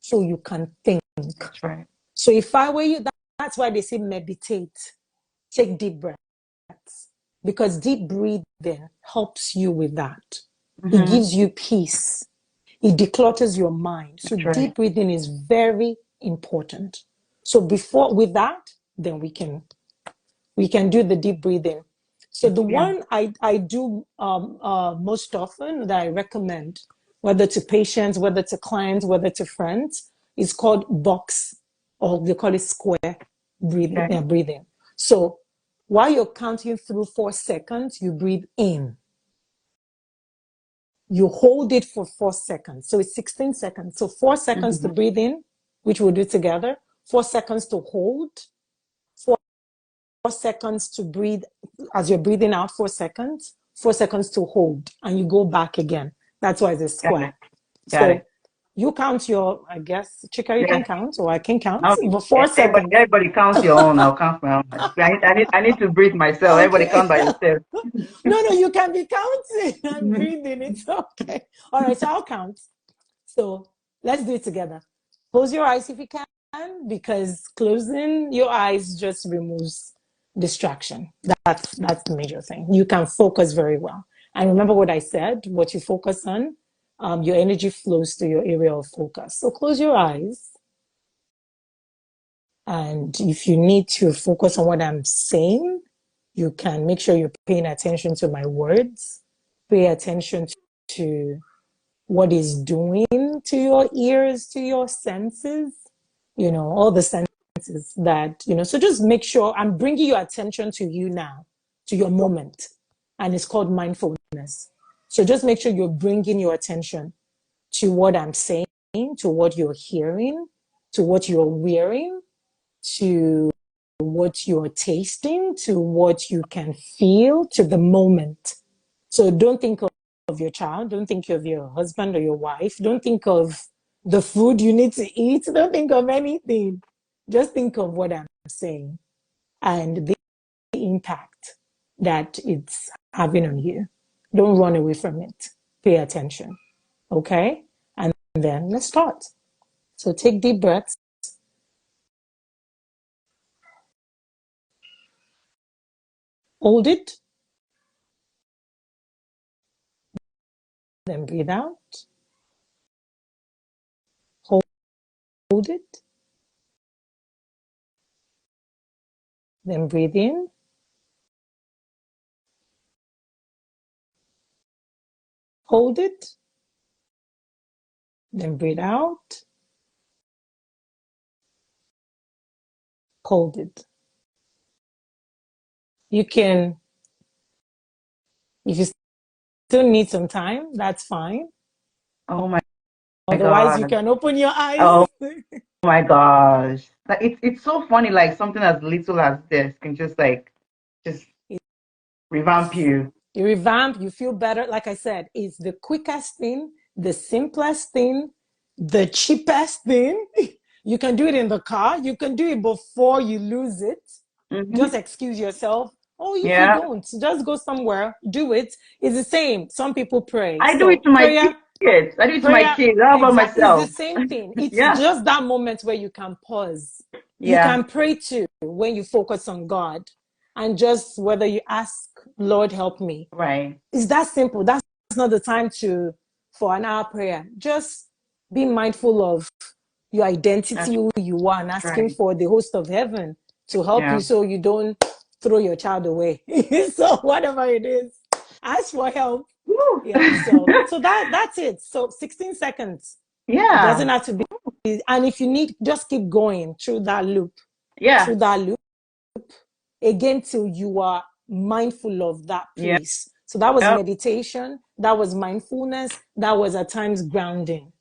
so you can think. That's right. So if I were you, that's why they say meditate, take deep breaths, because deep breathing helps you with that. It Mm-hmm. gives you peace. It declutters your mind. So That's right. deep breathing is very important. So with that, then we can do the deep breathing. So the one I do most often that I recommend, whether to patients, whether to clients, whether to friends, is called box, or they call it square breathing. Breathing. So while you're counting through 4 seconds, you breathe in. You hold it for 4 seconds. So it's 16 seconds. So 4 seconds to breathe in, which we'll do together. 4 seconds to hold. 4 seconds to breathe as you're breathing out. 4 seconds. 4 seconds to hold. And you go back again. That's why it's a square. Got it. You count your, I guess, Chika, you can count, or I can count. Okay. But 4 seconds. Everybody counts your own. I'll count my own. I need to breathe myself. Okay. Everybody count by yourself. No, you can be counting and breathing. It's okay. All right, so I'll count. So let's do it together. Close your eyes if you can, because closing your eyes just removes distraction. That's the major thing. You can focus very well. And remember what I said, what you focus on, your energy flows to your area of focus. So close your eyes. And if you need to focus on what I'm saying, you can make sure you're paying attention to my words. Pay attention to what is doing to your ears, to your senses, all the senses that, so just make sure I'm bringing your attention to you now, to your moment. And it's called mindfulness. So just make sure you're bringing your attention to what I'm saying, to what you're hearing, to what you're wearing, to what you're tasting, to what you can feel, to the moment. So don't think of your child, don't think of your husband or your wife, don't think of the food you need to eat, don't think of anything. Just think of what I'm saying and the impact that it's having on you. Don't run away from it. Pay attention. Okay? And then let's start. So take deep breaths. Hold it. Then breathe out. Hold it. Then breathe in. Hold it. Then breathe out. Hold it. You can, if you still need some time, that's fine. Oh my Otherwise, you God. can open your eyes. Oh my gosh. Like it's so funny, like something as little as this can just revamp you. You revamp, you feel better. Like I said, it's the quickest thing, the simplest thing, the cheapest thing. You can do it in the car. You can do it before you lose it. Just excuse yourself. Oh, if you Yeah. don't, just go somewhere, do it. It's the same. Some people pray. I do it So to my prayer, kids. I do it to my prayer, kids. How about exactly, it's the myself? same thing. It's Yeah. just that moment where you can pause. You Yeah. can pray too when you focus on God, and just whether you ask, Lord, help me. Right. It's that simple. That's not the time for an hour prayer. Just be mindful of your identity, who you are, and asking for the host of heaven to help you so you don't throw your child away. So whatever it is, ask for help. Woo. Yeah. So that's it. So 16 seconds. It doesn't Yeah. have to be. And if you need, just keep going through that loop. Yeah. Through that loop again till you are mindful of that Yeah. place. So that was meditation, that was mindfulness, that was at times grounding.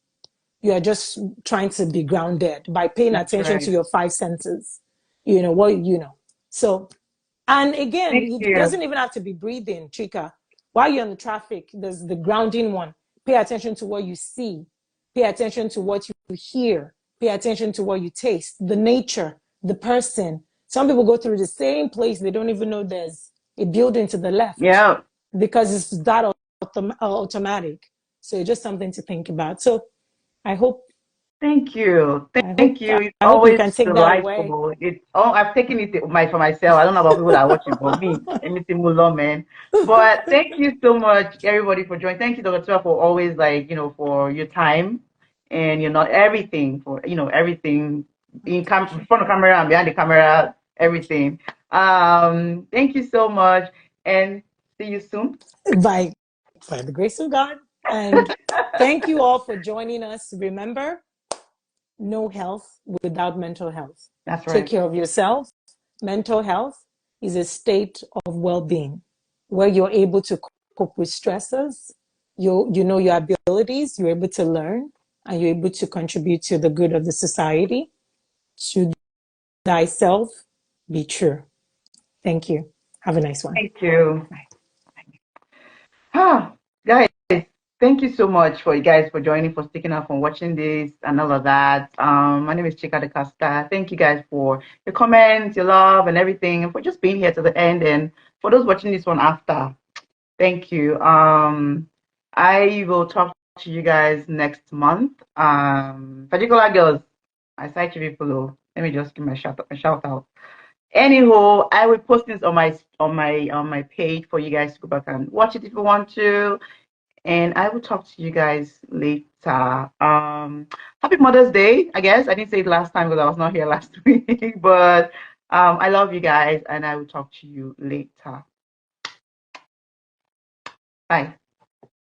You are just trying to be grounded by paying attention to your 5 senses. So, and again, Thank it you. doesn't even have to be breathing, Chika. While you're in the traffic, there's the grounding one. Pay attention to what you see. Pay attention to what you hear. Pay attention to what you taste, the nature, the person. Some people go through the same place. They don't even know there's a building to the left Yeah. because it's that automatic. So it's just something to think about. So I hope Thank you. I Thank hope you. It's I hope you always can take that away. delightful. I've taken it for myself. I don't know about people that are watching, but me, anything more man. But thank you so much, everybody, for joining. Thank you, Dr. Tua, for always for your time and not everything for everything in front of camera and behind the camera, everything. Thank you so much and see you soon. by by the grace of God. And thank you all for joining us. Remember, no health without mental health. That's Take right. care of yourself. Mental health is a state of well-being where you're able to cope with stressors. You know your abilities, you're able to learn, and you're able to contribute to the good of the society. To thyself be true. Thank you. Have a nice one. Thank you. Bye. Guys, thank you so much for you guys for joining, for sticking up, for watching this and all of that. My name is Chika de Casta. Thank you guys for your comments, your love, and everything, and for just being here to the end. And for those watching this one after, thank you. I will talk to you guys next month. Particular girls, I cite you people. Let me just give my shout out. Anyhow, I will post this on my page for you guys to go back and watch it if you want to. And I will talk to you guys later. Happy Mother's Day, I guess. I didn't say it last time because I was not here last week, but I love you guys and I will talk to you later. Bye.